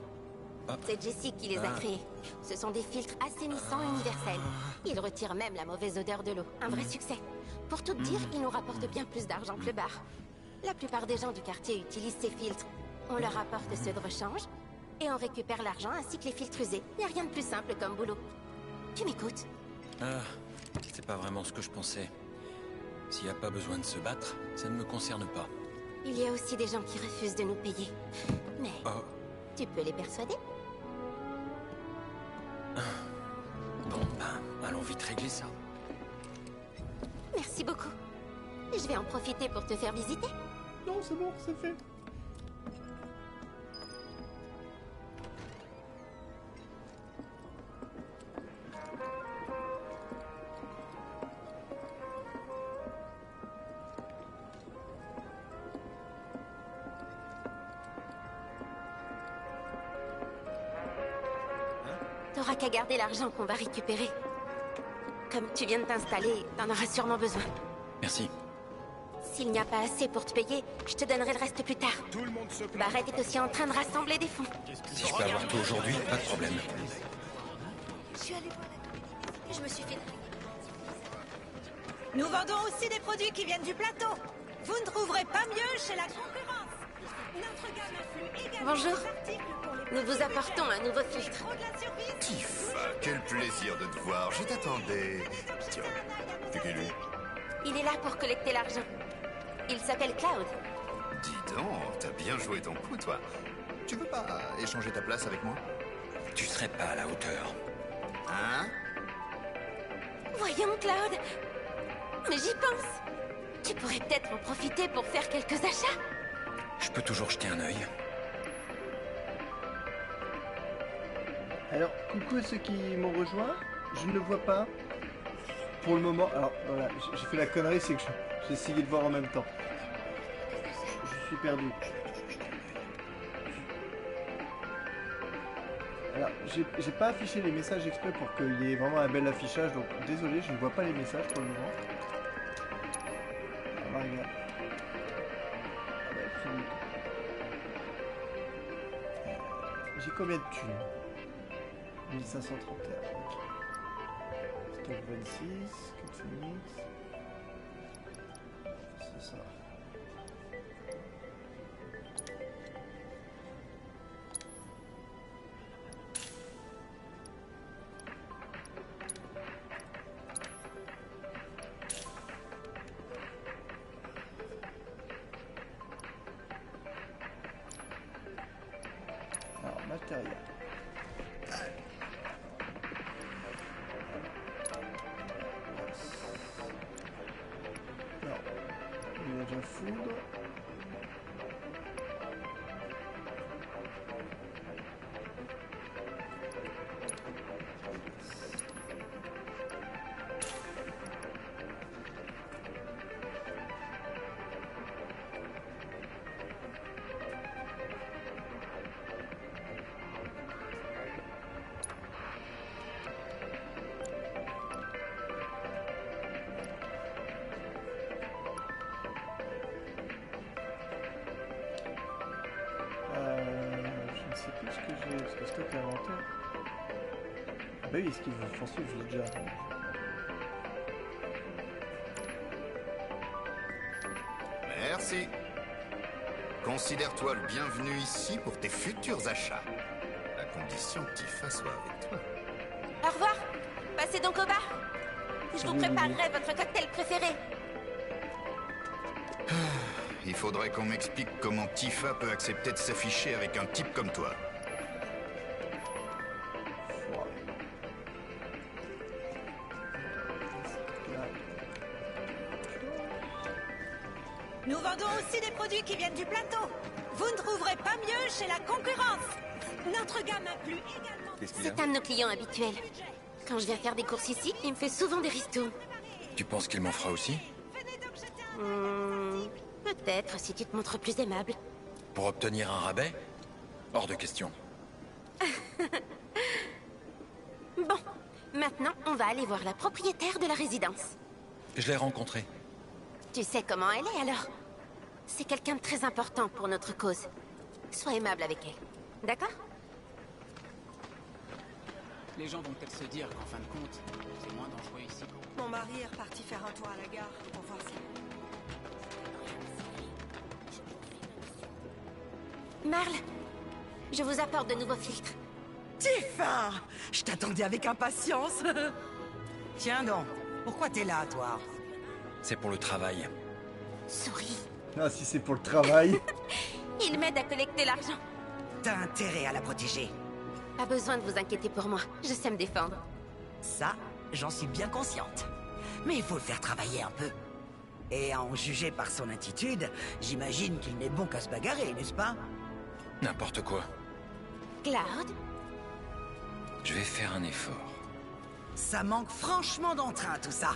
[SPEAKER 3] C'est Jessie qui les a créés. Ce sont des filtres assainissants universels. Ils retirent même la mauvaise odeur de l'eau. Un vrai succès. Pour tout te dire, ils nous rapportent bien plus d'argent que le bar. La plupart des gens du quartier utilisent ces filtres. On leur apporte ceux de rechange et on récupère l'argent ainsi que les filtres usés. Y a rien de plus simple comme boulot. Tu m'écoutes?
[SPEAKER 15] Ah, c'est pas vraiment ce que je pensais. S'il n'y a pas besoin de se battre, ça ne me concerne pas.
[SPEAKER 3] Il y a aussi des gens qui refusent de nous payer. Mais tu peux les persuader?
[SPEAKER 15] Bon, ben, allons vite régler ça.
[SPEAKER 3] Merci beaucoup. Je vais en profiter pour te faire visiter.
[SPEAKER 1] Non, c'est bon, c'est fait.
[SPEAKER 3] T'auras qu'à garder l'argent qu'on va récupérer. Comme tu viens de t'installer, t'en auras sûrement besoin.
[SPEAKER 15] Merci.
[SPEAKER 3] S'il n'y a pas assez pour te payer, je te donnerai le reste plus tard.
[SPEAKER 5] Tout le monde se plaint.
[SPEAKER 3] Barrett est aussi en train de rassembler des fonds.
[SPEAKER 15] Si je peux avoir tout aujourd'hui, pas de problème.
[SPEAKER 3] Je suis allée voir la communauté. Je me suis fait...
[SPEAKER 6] Nous vendons aussi des produits qui viennent du plateau. Vous ne trouverez pas mieux chez la concurrence. Notre gamme inclut également
[SPEAKER 3] Bonjour.
[SPEAKER 6] des articles pour les
[SPEAKER 3] Nous vous apportons un nouveau filtre.
[SPEAKER 13] Tiff, quel plaisir de te voir. Je t'attendais. Tiens, c'est qui lui?
[SPEAKER 3] Il est là pour collecter l'argent. Il s'appelle Cloud.
[SPEAKER 13] Dis donc, t'as bien joué ton coup, toi. Tu veux pas échanger ta place avec moi?
[SPEAKER 15] Tu serais pas à la hauteur.
[SPEAKER 13] Hein?
[SPEAKER 3] Voyons, Cloud. Mais j'y pense. Tu pourrais peut-être en profiter pour faire quelques achats.
[SPEAKER 15] Je peux toujours jeter un œil.
[SPEAKER 1] Alors, coucou à ceux qui m'ont rejoint. Je ne le vois pas. Pour le moment, alors voilà, j'ai fait la connerie, c'est que j'ai essayé de voir en même temps. Je suis perdu. Alors, j'ai pas affiché les messages exprès pour qu'il y ait vraiment un bel affichage, donc désolé, je ne vois pas les messages pour le moment. Ah bah regarde. Ah bah, fini. J'ai combien de thunes? 1531. Stock 26, 4 Phoenix. C'est ça. Alors, matériel. De foudre. Je ne sais plus ce que j'ai, parce que stock inventaire. Bah oui, esquive, je pense que je l'ai déjà.
[SPEAKER 13] Merci. Considère-toi le bienvenu ici pour tes futurs achats. À condition que Tifa soit avec toi.
[SPEAKER 3] Au revoir. Passez donc au bar. Je vous préparerai votre cocktail préféré.
[SPEAKER 13] Il faudrait qu'on m'explique comment Tifa peut accepter de s'afficher avec un type comme toi.
[SPEAKER 6] Nous vendons aussi des produits qui viennent du plateau. Vous ne trouverez pas mieux chez la concurrence. Notre gamme inclut également...
[SPEAKER 3] C'est un de nos clients habituels. Quand je viens faire des courses ici, il me fait souvent des ristournes.
[SPEAKER 15] Tu penses qu'il m'en fera aussi?
[SPEAKER 3] Peut-être, si tu te montres plus aimable.
[SPEAKER 15] Pour obtenir un rabais? Hors de question.
[SPEAKER 3] Bon, maintenant, on va aller voir la propriétaire de la résidence.
[SPEAKER 15] Je l'ai rencontrée.
[SPEAKER 3] Tu sais comment elle est, alors? C'est quelqu'un de très important pour notre cause. Sois aimable avec elle. D'accord?
[SPEAKER 21] Les gens vont peut-être se dire qu'en fin de compte, c'est moins dangereux ici.
[SPEAKER 6] Mon mari est reparti faire un tour à la gare pour voir si...
[SPEAKER 3] Marle, je vous apporte de nouveaux filtres.
[SPEAKER 19] Tifa! Je t'attendais avec impatience. Tiens donc, pourquoi t'es là, toi?
[SPEAKER 15] C'est pour le travail.
[SPEAKER 3] Souris.
[SPEAKER 1] Ah, si c'est pour le travail.
[SPEAKER 3] Il m'aide à collecter l'argent.
[SPEAKER 19] T'as intérêt à la protéger.
[SPEAKER 3] Pas besoin de vous inquiéter pour moi. Je sais me défendre.
[SPEAKER 19] Ça, j'en suis bien consciente. Mais il faut le faire travailler un peu. Et à en juger par son attitude, j'imagine qu'il n'est bon qu'à se bagarrer, n'est-ce pas?
[SPEAKER 15] N'importe quoi.
[SPEAKER 3] Cloud?
[SPEAKER 15] Je vais faire un effort.
[SPEAKER 19] Ça manque franchement d'entrain, tout ça.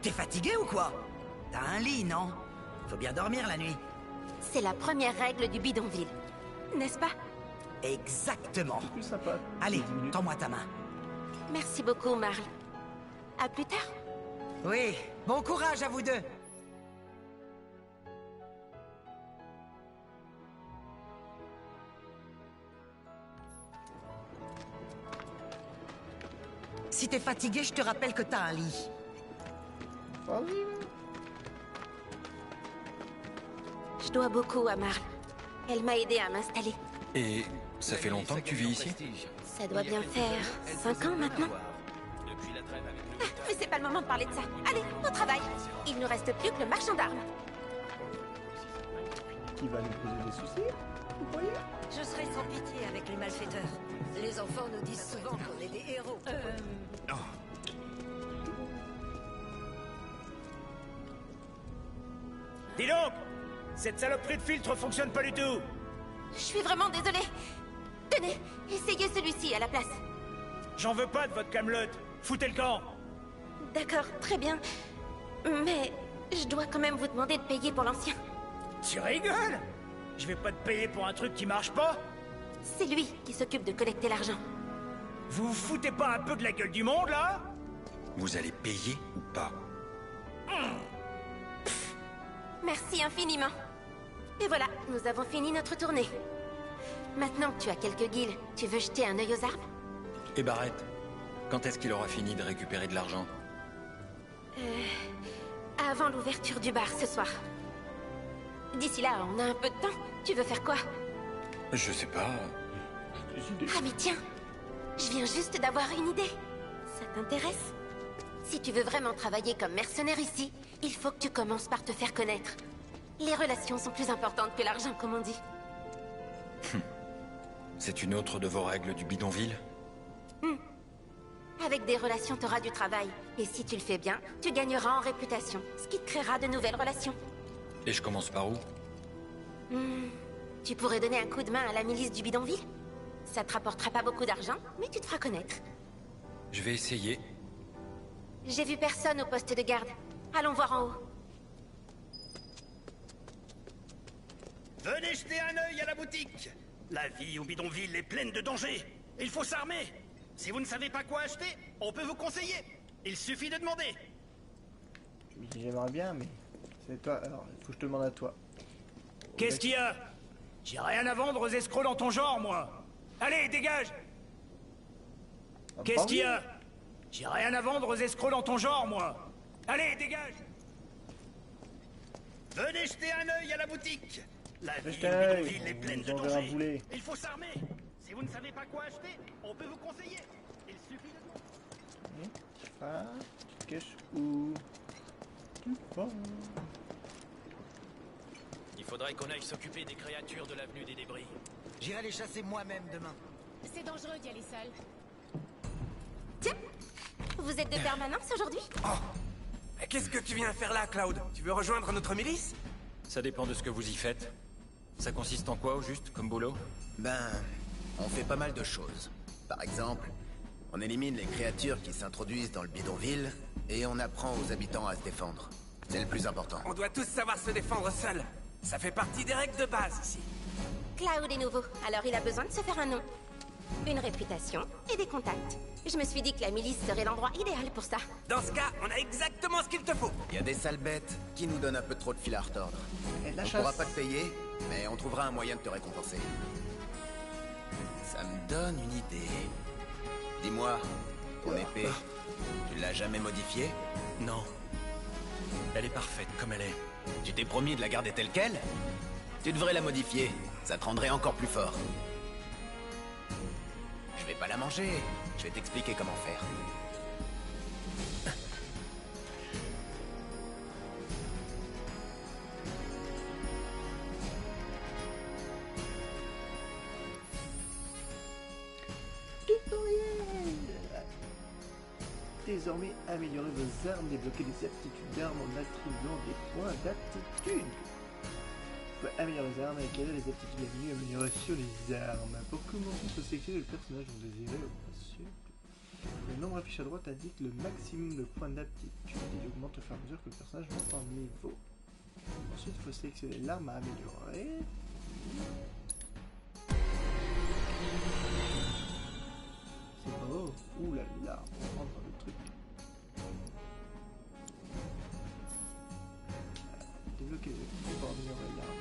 [SPEAKER 19] T'es fatigué ou quoi? T'as un lit, non? Faut bien dormir la nuit.
[SPEAKER 3] C'est la première règle du bidonville. N'est-ce pas?
[SPEAKER 19] Exactement.
[SPEAKER 1] Plus sympa.
[SPEAKER 19] Allez, tends-moi ta main.
[SPEAKER 3] Merci beaucoup, Marle. À plus tard.
[SPEAKER 19] Oui, bon courage à vous deux. Si t'es fatigué, je te rappelle que t'as un lit.
[SPEAKER 3] Je dois beaucoup à Marle. Elle m'a aidé à m'installer.
[SPEAKER 15] Et ça fait longtemps que tu vis ici?
[SPEAKER 3] Ça doit bien faire 5 ans maintenant. Mais c'est pas le moment de parler de ça. Allez, au travail. Il ne reste plus que le marchand d'armes.
[SPEAKER 1] Qui va nous poser des soucis, vous croyez?
[SPEAKER 7] Je serai sans pitié avec les malfaiteurs. Les enfants nous disent souvent qu'on est des héros.
[SPEAKER 8] Dis donc! Cette saloperie de filtre fonctionne pas du tout!
[SPEAKER 3] Je suis vraiment désolée. Tenez, essayez celui-ci à la place.
[SPEAKER 8] J'en veux pas de votre camelote! Foutez le camp!
[SPEAKER 3] D'accord, très bien. Mais je dois quand même vous demander de payer pour l'ancien.
[SPEAKER 8] Tu rigoles? Je vais pas te payer pour un truc qui marche pas?
[SPEAKER 3] C'est lui qui s'occupe de collecter l'argent.
[SPEAKER 8] Vous vous foutez pas un peu de la gueule du monde, là?
[SPEAKER 15] Vous allez payer ou pas?
[SPEAKER 3] Merci infiniment. Et voilà, nous avons fini notre tournée. Maintenant que tu as quelques guilds, tu veux jeter un œil aux arbres?
[SPEAKER 15] Et Barrett, quand est-ce qu'il aura fini de récupérer de l'argent?
[SPEAKER 3] Avant l'ouverture du bar ce soir. D'ici là, on a un peu de temps. Tu veux faire quoi?
[SPEAKER 15] Je sais pas.
[SPEAKER 3] Ah mais tiens, je viens juste d'avoir une idée. Ça t'intéresse? Si tu veux vraiment travailler comme mercenaire ici, il faut que tu commences par te faire connaître. Les relations sont plus importantes que l'argent, comme on dit.
[SPEAKER 15] C'est une autre de vos règles du bidonville?
[SPEAKER 3] Avec des relations, t'auras du travail. Et si tu le fais bien, tu gagneras en réputation, ce qui te créera de nouvelles relations.
[SPEAKER 15] Et je commence par où?
[SPEAKER 3] Tu pourrais donner un coup de main à la milice du bidonville? Ça te rapportera pas beaucoup d'argent, mais tu te feras connaître.
[SPEAKER 15] Je vais essayer.
[SPEAKER 3] J'ai vu personne au poste de garde. Allons voir en haut.
[SPEAKER 4] Venez jeter un œil à la boutique. La vie au bidonville est pleine de dangers. Il faut s'armer. Si vous ne savez pas quoi acheter, on peut vous conseiller. Il suffit de demander.
[SPEAKER 1] J'aimerais bien, mais c'est toi. Alors, il faut que je te demande à toi.
[SPEAKER 8] Qu'est-ce qu'il y a? J'ai rien à vendre aux escrocs dans ton genre, moi. Allez, dégage!
[SPEAKER 16] Qu'est-ce qu'il y a? J'ai rien à vendre aux escrocs dans ton genre, moi. Allez, dégage!
[SPEAKER 4] Venez jeter un œil à la boutique. La ville est pleine de
[SPEAKER 1] enverrai un boulet.
[SPEAKER 4] dangers. Il faut s'armer. Si vous ne savez pas quoi acheter, on peut vous conseiller. Il suffit de...
[SPEAKER 1] Ah, tu te caches où? Tu vas.
[SPEAKER 11] Il faudrait qu'on aille s'occuper des créatures de l'avenue des débris.
[SPEAKER 17] J'irai les chasser moi-même demain.
[SPEAKER 22] C'est dangereux d'y aller seul.
[SPEAKER 3] Tiens, vous êtes de permanence aujourd'hui?
[SPEAKER 23] Qu'est-ce que tu viens faire là, Cloud? Tu veux rejoindre notre milice?
[SPEAKER 15] Ça dépend de ce que vous y faites. Ça consiste en quoi, au juste, comme boulot?
[SPEAKER 20] Ben, on fait pas mal de choses. Par exemple, on élimine les créatures qui s'introduisent dans le bidonville, et on apprend aux habitants à se défendre. C'est le plus important.
[SPEAKER 23] On doit tous savoir se défendre seuls. Ça fait partie des règles de base ici.
[SPEAKER 3] Cloud est nouveau, alors il a besoin de se faire un nom. Une réputation et des contacts. Je me suis dit que la milice serait l'endroit idéal pour ça.
[SPEAKER 23] Dans ce cas, on a exactement ce qu'il te faut.
[SPEAKER 20] Il y a des sales bêtes qui nous donnent un peu trop de fil à retordre.
[SPEAKER 1] Et de la
[SPEAKER 20] On
[SPEAKER 1] chasse.
[SPEAKER 20] pourra pas te payer, mais on trouvera un moyen de te récompenser. Ça me donne une idée. Dis-moi, ton épée, tu l'as jamais modifiée?
[SPEAKER 15] Non. Elle est parfaite comme elle est.
[SPEAKER 20] Tu t'es promis de la garder telle quelle? Tu devrais la modifier, ça te rendrait encore plus fort. Je vais pas la manger, je vais t'expliquer comment faire.
[SPEAKER 1] Désormais, améliorez vos armes, débloquez des aptitudes d'armes en attribuant des points d'aptitude. Vous pouvez améliorer les armes avec les aptitudes des menus, amélioration des armes. Pour commencer, il faut sélectionner le personnage dont vous désirez augmenter. Le nombre affiché à droite indique le maximum de points d'aptitude. Il augmente au fur et à mesure que le personnage monte en niveau. Ensuite, il faut sélectionner l'arme à améliorer. C'est beau. Ouh là là, on rentre dans le truc. Débloquer les outils pour améliorer l'arme.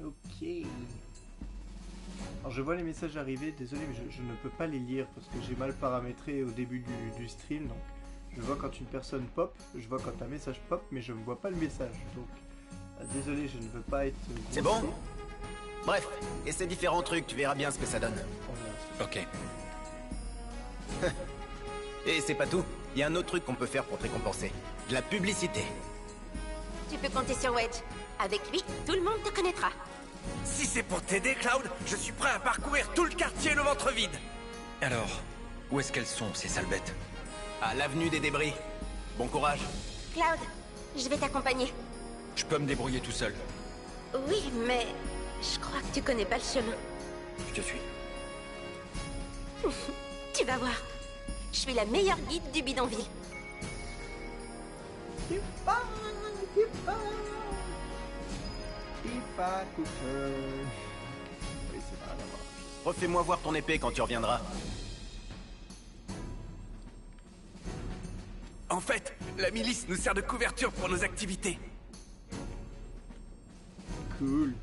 [SPEAKER 1] Ok. Alors je vois les messages arriver, désolé mais je ne peux pas les lire parce que j'ai mal paramétré au début du stream. Donc je vois quand une personne pop, je vois quand un message pop mais je ne vois pas le message. Donc désolé, je ne veux pas être...
[SPEAKER 20] C'est bon? Bref, et ces différents trucs, tu verras bien ce que ça donne.
[SPEAKER 15] Ok.
[SPEAKER 20] Et c'est pas tout, il y a un autre truc qu'on peut faire pour te récompenser. De la publicité.
[SPEAKER 3] Tu peux compter sur Wedge. Avec lui, tout le monde te connaîtra.
[SPEAKER 23] Si c'est pour t'aider, Cloud, je suis prêt à parcourir tout le quartier le ventre vide.
[SPEAKER 15] Alors, où est-ce qu'elles sont, ces sales bêtes?
[SPEAKER 20] À l'avenue des débris. Bon courage.
[SPEAKER 3] Cloud, je vais t'accompagner.
[SPEAKER 15] Je peux me débrouiller tout seul.
[SPEAKER 3] Oui, mais je crois que tu connais pas le chemin.
[SPEAKER 15] Je te suis.
[SPEAKER 3] Tu vas voir. Je suis la meilleure guide du bidonville.
[SPEAKER 1] Oui, c'est pas grave.
[SPEAKER 20] Refais-moi voir ton épée quand tu reviendras.
[SPEAKER 23] En fait, la milice nous sert de couverture pour nos activités.
[SPEAKER 1] Cool.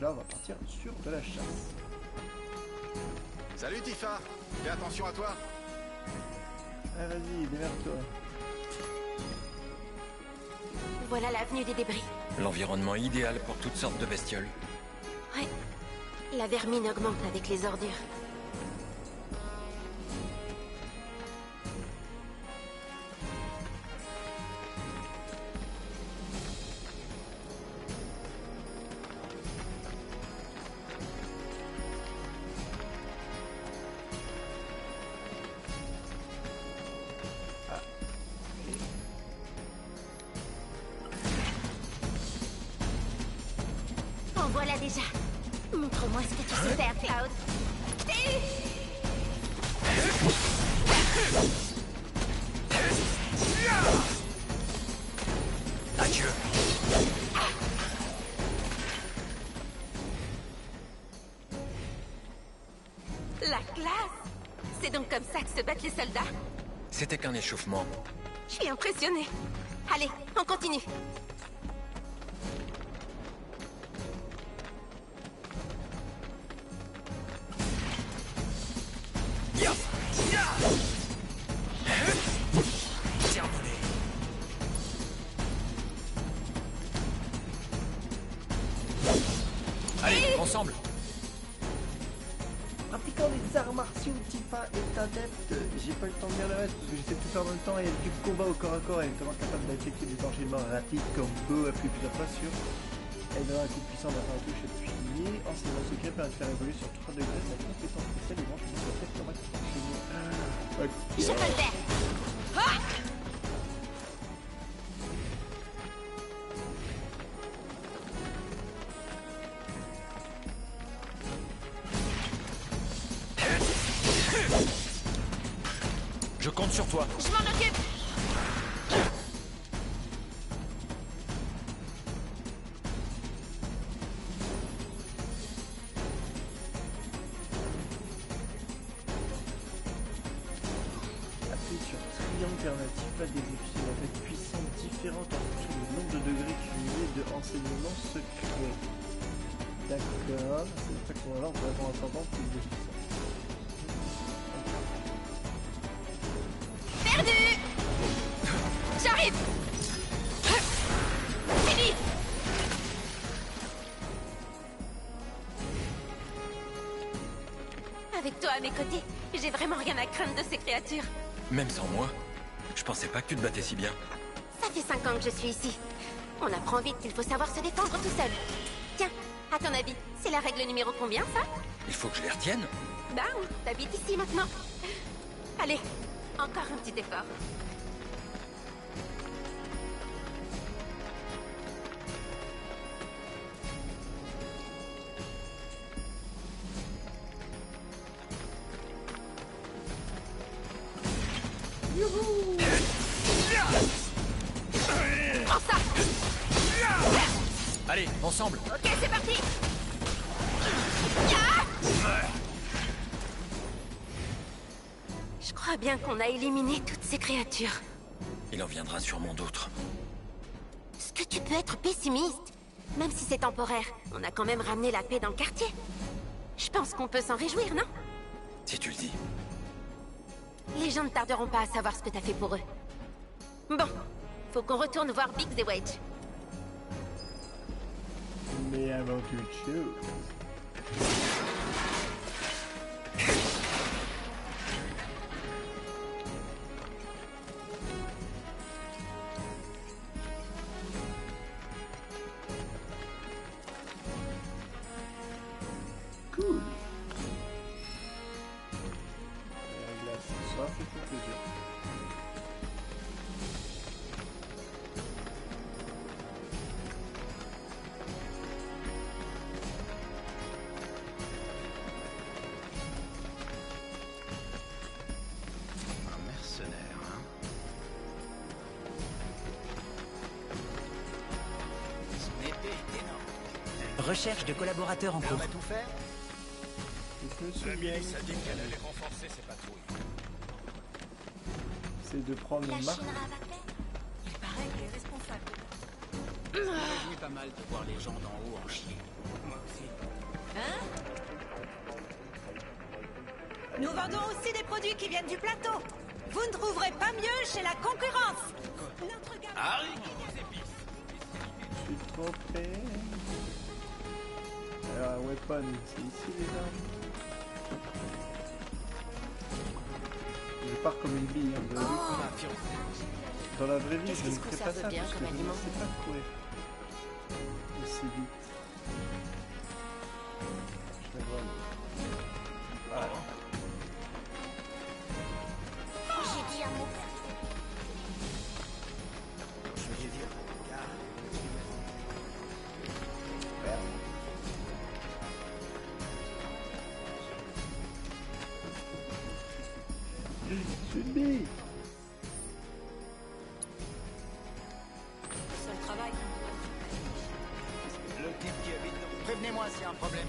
[SPEAKER 1] là, on va partir sur de la chasse.
[SPEAKER 23] Salut Tifa, fais attention à toi.
[SPEAKER 1] Ah, vas-y, démerde-toi.
[SPEAKER 3] Voilà l'avenue des débris.
[SPEAKER 15] L'environnement idéal pour toutes sortes de bestioles.
[SPEAKER 3] Ouais. La vermine augmente avec les ordures. En voilà déjà. Montre-moi ce que tu sais faire, Cloud.
[SPEAKER 15] Adieu.
[SPEAKER 3] La classe! C'est donc comme ça que se battent les soldats?
[SPEAKER 15] C'était qu'un échauffement.
[SPEAKER 3] Je suis impressionnée. Allez, on continue.
[SPEAKER 15] Allez, ensemble.
[SPEAKER 1] Pratiquant les arts martiaux, Tifa est adepte. J'ai pas eu le temps de dire le reste parce que j'essaie de tout faire dans le temps et elle est du combat au corps à corps. Elle est notamment capable d'effectuer des enchaînements rapides comme Bo appuie plusieurs fois sur. Elle donne un coup puissant d'un la touche appuyée. Enseignement secret permet de faire évoluer sur 3 degrés sa compétence spéciale et mange sur la tête comme un enchaînement.
[SPEAKER 3] Je peux le faire. Ah!
[SPEAKER 15] Je compte sur toi.
[SPEAKER 3] Je m'en occupe.
[SPEAKER 1] Appuyez sur triangle permet à Tifa d'exécuter une attaque puissante différente en fonction du nombre de degrés cumulés de enseignement secret. D'accord, c'est une attaque qu'on va avoir vraiment ascendante qui est puissante.
[SPEAKER 3] Perdu! J'arrive! Fini! Avec toi à mes côtés, j'ai vraiment rien à craindre de ces créatures.
[SPEAKER 15] Même sans moi, je pensais pas que tu te battais si bien.
[SPEAKER 3] Ça fait 5 ans que je suis ici. On apprend vite qu'il faut savoir se défendre tout seul. Tiens, à ton avis, c'est la règle numéro combien, ça?
[SPEAKER 15] Il faut que je les retienne.
[SPEAKER 3] Bah, t'habites ici maintenant. Allez, encore un petit effort. Prends ça!
[SPEAKER 15] Allez, ensemble.
[SPEAKER 3] Ok, c'est parti! Je crois bien qu'on a éliminé toutes ces créatures.
[SPEAKER 15] Il en viendra sûrement d'autres.
[SPEAKER 3] Est-ce que tu peux être pessimiste? Même si c'est temporaire, on a quand même ramené la paix dans le quartier. Je pense qu'on peut s'en réjouir, non?
[SPEAKER 15] Si tu le dis.
[SPEAKER 3] Les gens ne tarderont pas à savoir ce que t'as fait pour eux. Bon, faut qu'on retourne voir Biggs et Wedge.
[SPEAKER 1] Mais avant toute chose... Cool. La glace, ça fait tout plaisir.
[SPEAKER 20] Un mercenaire, hein?
[SPEAKER 17] Son épée est énorme.
[SPEAKER 16] Recherche de collaborateurs en
[SPEAKER 17] On
[SPEAKER 16] cours.
[SPEAKER 17] va tout faire.
[SPEAKER 23] La milice a dit qu'elle allait renforcer ses patrouilles.
[SPEAKER 1] C'est de prendre une marque.
[SPEAKER 6] Il paraît qu'il est responsable.
[SPEAKER 21] Je me réjouis pas mal de voir les gens d'en haut en chier.
[SPEAKER 17] Moi aussi.
[SPEAKER 6] Hein? Nous vendons aussi des produits qui viennent du plateau. Vous ne trouverez pas mieux chez la concurrence. Notre gamme...
[SPEAKER 1] Je suis trop prêt. Alors, un weapon, c'est ici les armes. Je pars comme une bille. Hein, dans la vraie vie, je ne ferai pas ça parce que je ne sais pas courir aussi vite. Je vais voir. Voilà.
[SPEAKER 3] J'ai dit à mon père.
[SPEAKER 1] Je suis une bille.
[SPEAKER 6] C'est le travail.
[SPEAKER 16] Le type qui habite... Prévenez-moi s'il y a un problème.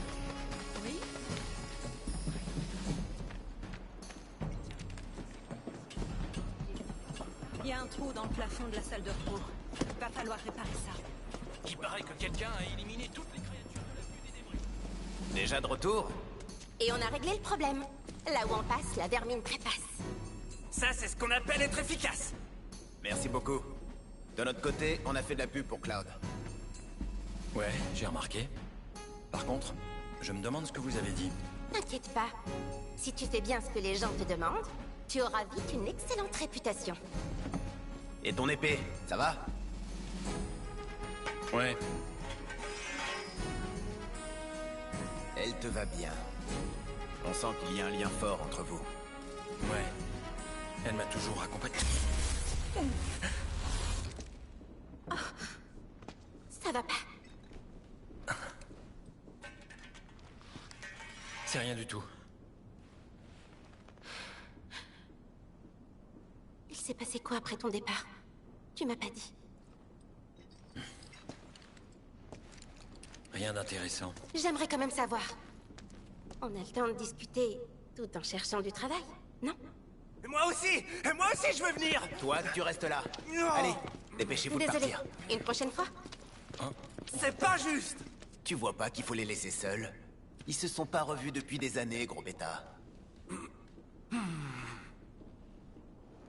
[SPEAKER 6] Oui? Il y a un trou dans le plafond de la salle de repos. Va falloir réparer ça.
[SPEAKER 11] Il paraît que quelqu'un a éliminé toutes les créatures de la vue des débris.
[SPEAKER 20] Déjà de retour?
[SPEAKER 3] Et on a réglé le problème. Là où on passe, la vermine trépasse.
[SPEAKER 23] Ça, c'est ce qu'on appelle être efficace.
[SPEAKER 20] Merci beaucoup. De notre côté, on a fait de la pub pour Cloud.
[SPEAKER 15] Ouais, j'ai remarqué. Par contre, je me demande ce que vous avez dit.
[SPEAKER 3] T'inquiète pas. Si tu fais bien ce que les gens te demandent, tu auras vite une excellente réputation.
[SPEAKER 20] Et ton épée, ça va?
[SPEAKER 15] Ouais.
[SPEAKER 20] Elle te va bien. On sent qu'il y a un lien fort entre vous.
[SPEAKER 15] Ouais. Elle m'a toujours accompagné.
[SPEAKER 3] Oh. Ça va pas.
[SPEAKER 15] C'est rien du tout.
[SPEAKER 3] Il s'est passé quoi après ton départ? Tu m'as pas dit.
[SPEAKER 15] Rien d'intéressant.
[SPEAKER 3] J'aimerais quand même savoir. On a le temps de discuter tout en cherchant du travail, non?
[SPEAKER 23] Moi aussi je veux venir.
[SPEAKER 20] Toi, tu restes là.
[SPEAKER 23] Non.
[SPEAKER 20] Allez, dépêchez-vous de
[SPEAKER 3] Désolée.
[SPEAKER 20] partir.
[SPEAKER 3] Une prochaine fois?
[SPEAKER 23] C'est pas juste.
[SPEAKER 20] Tu vois pas qu'il faut les laisser seuls? Ils se sont pas revus depuis des années, gros bêta.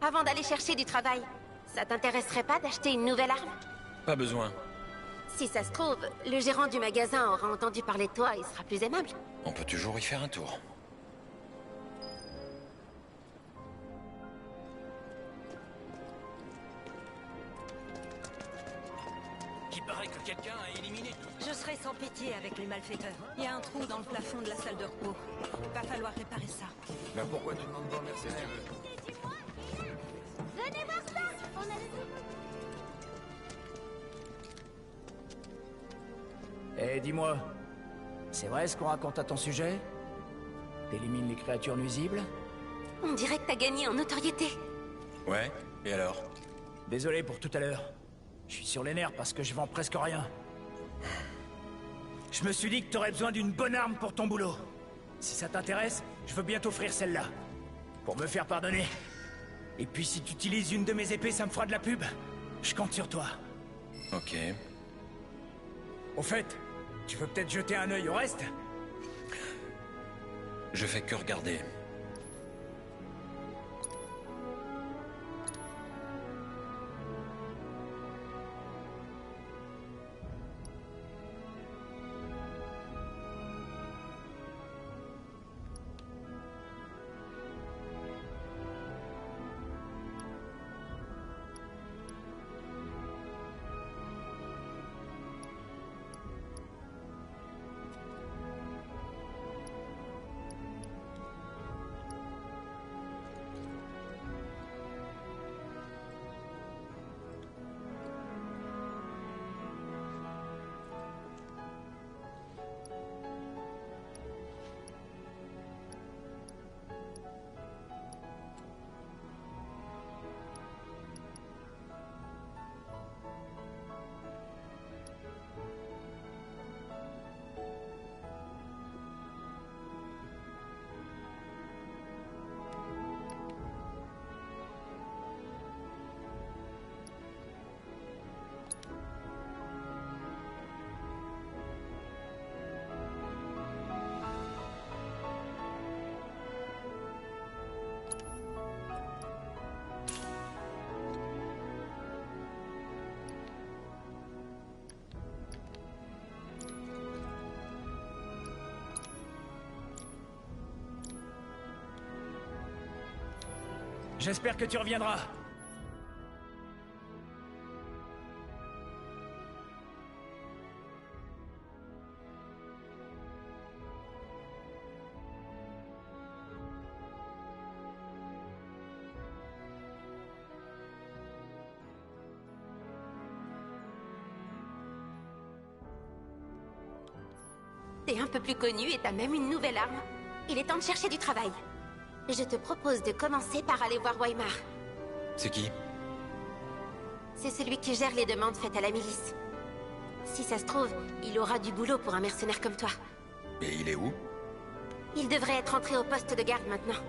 [SPEAKER 3] Avant d'aller chercher du travail, ça t'intéresserait pas d'acheter une nouvelle arme?
[SPEAKER 15] Pas besoin.
[SPEAKER 3] Si ça se trouve, le gérant du magasin aura entendu parler de toi et sera plus aimable.
[SPEAKER 15] On peut toujours y faire un tour.
[SPEAKER 11] Il paraît que quelqu'un a éliminé tout.
[SPEAKER 6] Je serai sans pitié avec les malfaiteurs. Il y a un trou dans le plafond de la salle de repos. Va falloir réparer ça.
[SPEAKER 16] Mais pourquoi tu demandes pas aux mercenaires?
[SPEAKER 3] Venez voir ça! On a le...
[SPEAKER 16] Eh, dis-moi, c'est vrai ce qu'on raconte à ton sujet? T'élimines les créatures nuisibles?
[SPEAKER 3] On dirait que t'as gagné en notoriété.
[SPEAKER 15] Ouais, et alors?
[SPEAKER 16] Désolé pour tout à l'heure. Je suis sur les nerfs parce que je vends presque rien. Je me suis dit que t'aurais besoin d'une bonne arme pour ton boulot. Si ça t'intéresse, je veux bien t'offrir celle-là. Pour me faire pardonner. Et puis si tu utilises une de mes épées, ça me fera de la pub. Je compte sur toi.
[SPEAKER 15] Ok.
[SPEAKER 16] Au fait, tu veux peut-être jeter un œil au reste?
[SPEAKER 15] Je fais que regarder.
[SPEAKER 16] J'espère que tu reviendras.
[SPEAKER 3] T'es un peu plus connu et t'as même une nouvelle arme. Il est temps de chercher du travail. Je te propose de commencer par aller voir Weimar.
[SPEAKER 15] C'est qui?
[SPEAKER 3] C'est celui qui gère les demandes faites à la milice. Si ça se trouve, il aura du boulot pour un mercenaire comme toi.
[SPEAKER 15] Et il est où?
[SPEAKER 3] Il devrait être entré au poste de garde maintenant.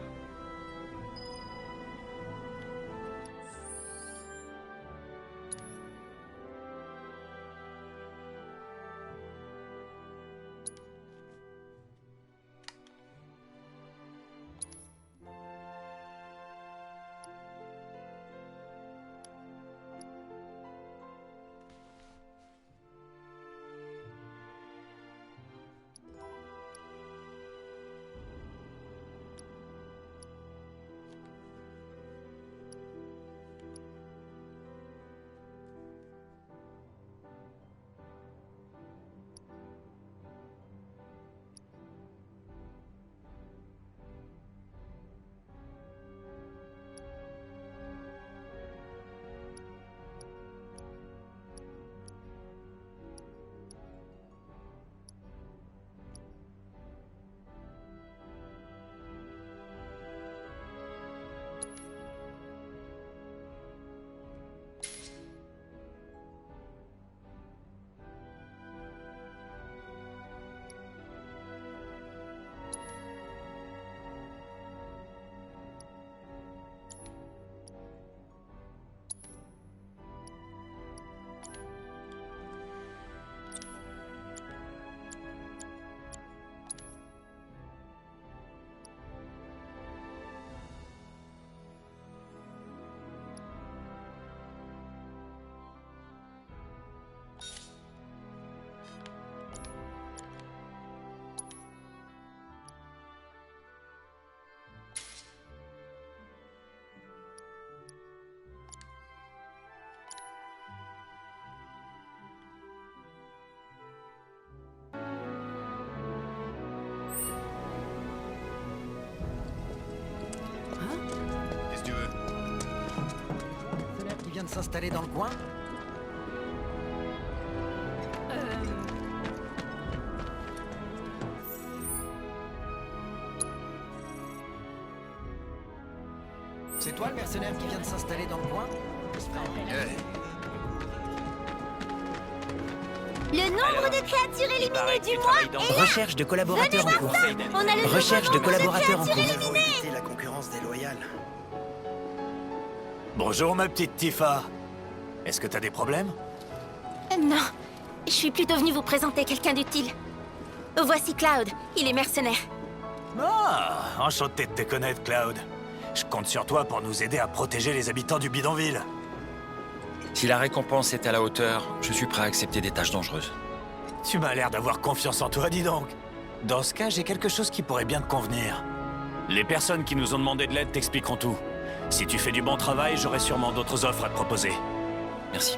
[SPEAKER 13] Qu'est-ce que tu veux?
[SPEAKER 9] Fenêtre qui vient de s'installer dans le coin? C'est toi le mercenaire qui vient de s'installer dans le coin?
[SPEAKER 3] Le nombre de créatures éliminées du mois est là.
[SPEAKER 19] Recherche de collaborateurs en cours.
[SPEAKER 3] On a le
[SPEAKER 19] Recherche de collaborateurs en cours.
[SPEAKER 4] Éviter la concurrence déloyale.
[SPEAKER 14] Bonjour ma petite Tifa. Est-ce que t'as des problèmes?
[SPEAKER 3] Non, je suis plutôt venu vous présenter quelqu'un d'utile. Voici Cloud, il est mercenaire.
[SPEAKER 14] Ah, enchanté de te connaître, Cloud. Je compte sur toi pour nous aider à protéger les habitants du bidonville.
[SPEAKER 15] Si la récompense est à la hauteur, je suis prêt à accepter des tâches dangereuses.
[SPEAKER 14] Tu m'as l'air d'avoir confiance en toi, dis donc. Dans ce cas, j'ai quelque chose qui pourrait bien te convenir. Les personnes qui nous ont demandé de l'aide t'expliqueront tout. Si tu fais du bon travail, j'aurai sûrement d'autres offres à te proposer.
[SPEAKER 15] Merci.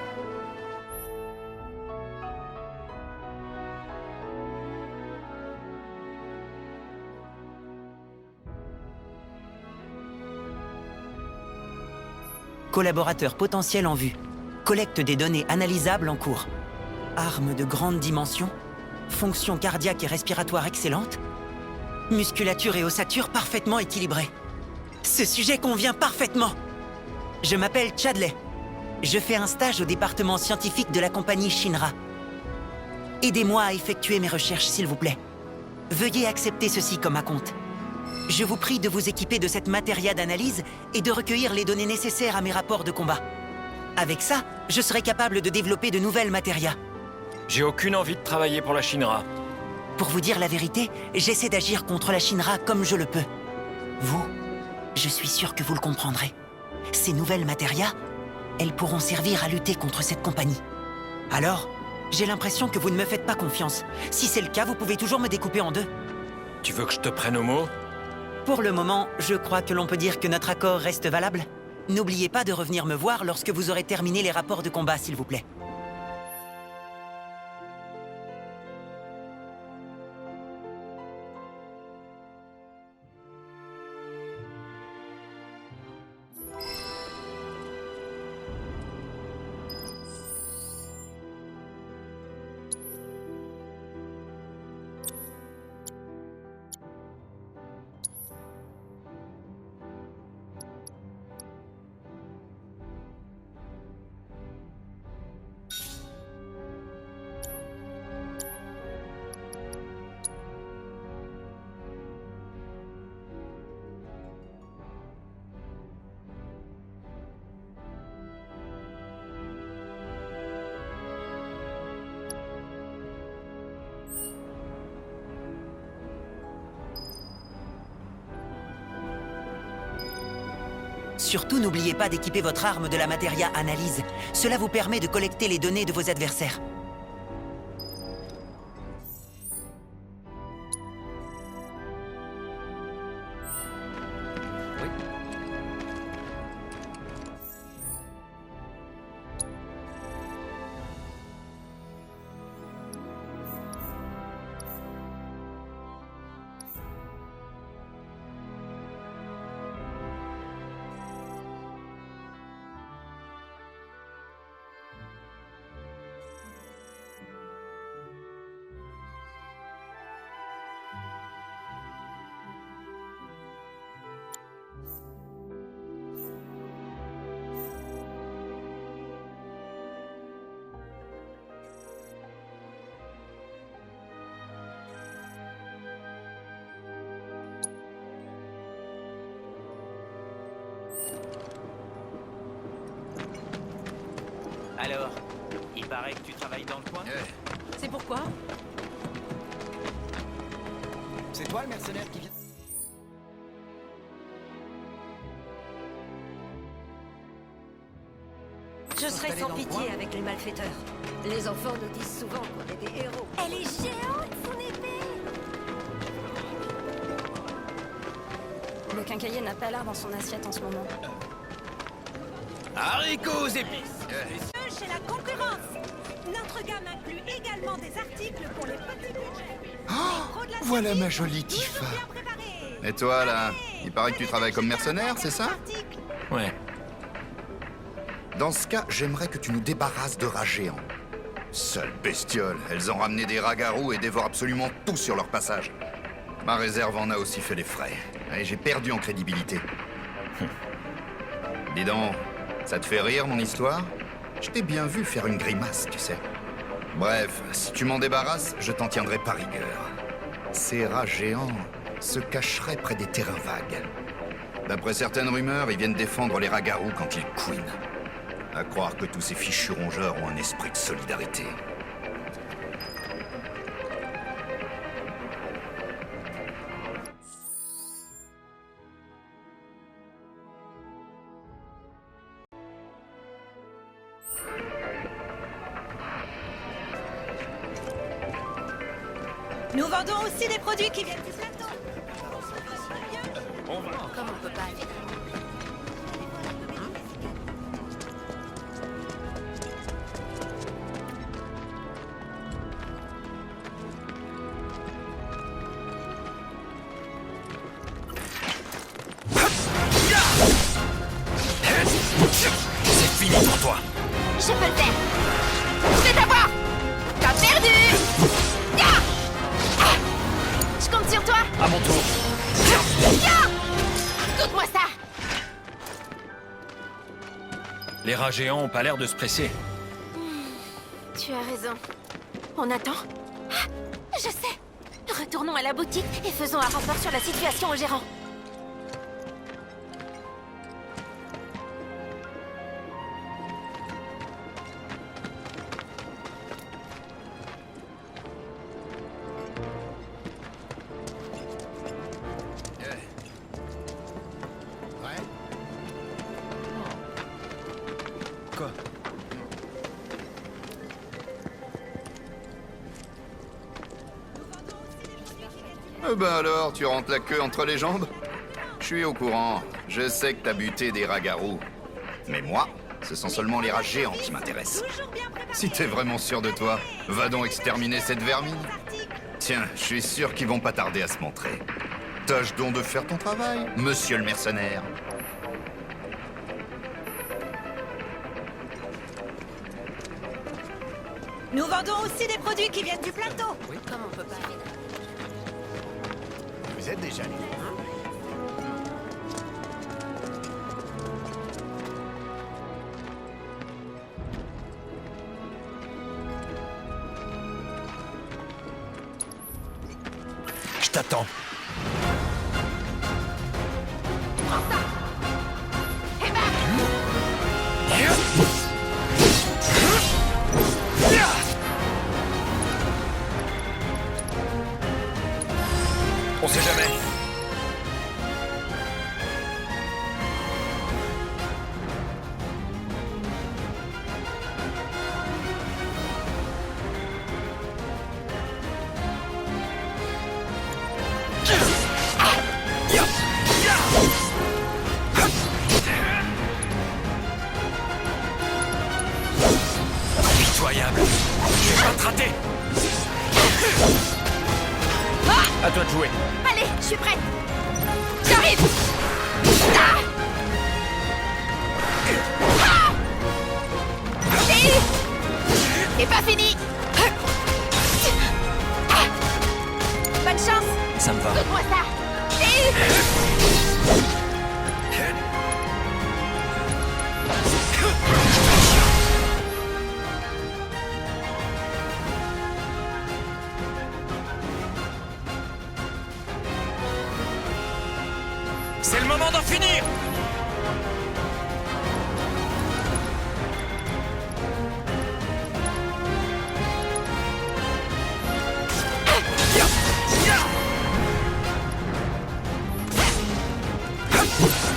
[SPEAKER 19] Collaborateurs potentiels en vue. Collecte des données analysables en cours. Armes de grande dimension. Fonction cardiaque et respiratoire excellente. Musculature et ossature parfaitement équilibrées. Ce sujet convient parfaitement. Je m'appelle Chadley. Je fais un stage au département scientifique de la compagnie Shinra. Aidez-moi à effectuer mes recherches, s'il vous plaît. Veuillez accepter ceci comme acompte. Je vous prie de vous équiper de cette matéria d'analyse et de recueillir les données nécessaires à mes rapports de combat. Avec ça, je serai capable de développer de nouvelles matérias.
[SPEAKER 15] J'ai aucune envie de travailler pour la Shinra.
[SPEAKER 19] Pour vous dire la vérité, j'essaie d'agir contre la Shinra comme je le peux. Vous, je suis sûr que vous le comprendrez. Ces nouvelles matérias, elles pourront servir à lutter contre cette compagnie. Alors, j'ai l'impression que vous ne me faites pas confiance. Si c'est le cas, vous pouvez toujours me découper en deux.
[SPEAKER 15] Tu veux que je te prenne au mot?
[SPEAKER 19] Pour le moment, je crois que l'on peut dire que notre accord reste valable. N'oubliez pas de revenir me voir lorsque vous aurez terminé les rapports de combat, s'il vous plaît. Surtout, n'oubliez pas d'équiper votre arme de la Materia Analyse. Cela vous permet de collecter les données de vos adversaires.
[SPEAKER 8] Alors, il paraît que tu travailles dans le coin?
[SPEAKER 6] C'est pourquoi?
[SPEAKER 9] C'est toi le mercenaire qui vient...
[SPEAKER 7] Je serai sans pitié avec les malfaiteurs. Les enfants nous disent souvent qu'on est des héros.
[SPEAKER 3] Elle est géante, son épée!
[SPEAKER 10] Le quincailler n'a pas l'air dans son assiette en ce moment.
[SPEAKER 11] Haricots épices!
[SPEAKER 12] Chez la concurrence, notre gamme inclut également des articles pour les petits budgets.
[SPEAKER 13] Voilà ma jolie Tifa. Et toi, là, il paraît que tu travailles comme mercenaire, c'est ça?
[SPEAKER 15] Ouais.
[SPEAKER 13] Dans ce cas, j'aimerais que tu nous débarrasses de rats géants. Sales bestioles, elles ont ramené des ragarous et dévorent absolument tout sur leur passage. Ma réserve en a aussi fait les frais. Et j'ai perdu en crédibilité. Dis donc, ça te fait rire, mon histoire? Je t'ai bien vu faire une grimace, tu sais. Bref, si tu m'en débarrasses, je t'en tiendrai par rigueur. Ces rats géants se cacheraient près des terrains vagues. D'après certaines rumeurs, ils viennent défendre les ragarous quand ils couinent. À croire que tous ces fichus rongeurs ont un esprit de solidarité.
[SPEAKER 12] Nous vendons aussi des produits qui viennent du plateau.
[SPEAKER 11] On va.
[SPEAKER 3] Comme on peut pas aller.
[SPEAKER 14] C'est fini pour toi.
[SPEAKER 3] Je peux le faire. Je vais t'avoir. T'as perdu. Je compte sur toi.
[SPEAKER 14] À mon tour.
[SPEAKER 3] Écoute-moi ça.
[SPEAKER 14] Les rats géants ont pas l'air de se presser.
[SPEAKER 3] Tu as raison. On attend? Ah, je sais. Retournons à la boutique et faisons un rapport sur la situation au gérant.
[SPEAKER 9] Quoi?
[SPEAKER 13] Ben alors, tu rentres la queue entre les jambes? Je suis au courant. Je sais que t'as buté des rats garous. Mais moi, ce sont seulement les rats géants qui m'intéressent. Si t'es vraiment sûr de toi, va donc exterminer cette vermine. Tiens, je suis sûr qu'ils vont pas tarder à se montrer. Tâche donc de faire ton travail, monsieur le mercenaire.
[SPEAKER 12] Nous vendons aussi des produits qui viennent du plateau.
[SPEAKER 7] Oui, comme on peut pas.
[SPEAKER 20] Vous êtes déjà libre, hein?
[SPEAKER 14] Je t'attends. On sait jamais. Incroyable. Je vais pas te rater. À toi de jouer.
[SPEAKER 3] Allez, je suis prête. J'arrive. Ah C'est pas fini. Bonne chance.
[SPEAKER 14] Ça me va.
[SPEAKER 3] Donne-moi ça.
[SPEAKER 14] C'est le moment d'en finir.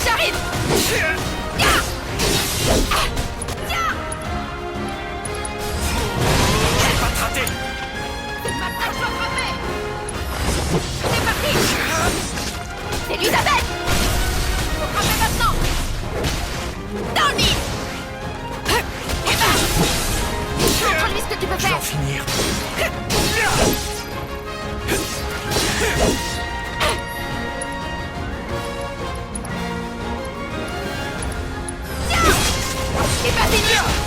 [SPEAKER 3] J'arrive.
[SPEAKER 14] Je vais pas te rater.
[SPEAKER 3] Maintenant, je dois frapper. C'est parti. C'est l'Isabelle. Faut frapper maintenant. Dans le mille. Et bah. Montre-lui ce que tu peux
[SPEAKER 14] Je vais
[SPEAKER 3] faire.
[SPEAKER 14] en finir.
[SPEAKER 3] C'est pas fini.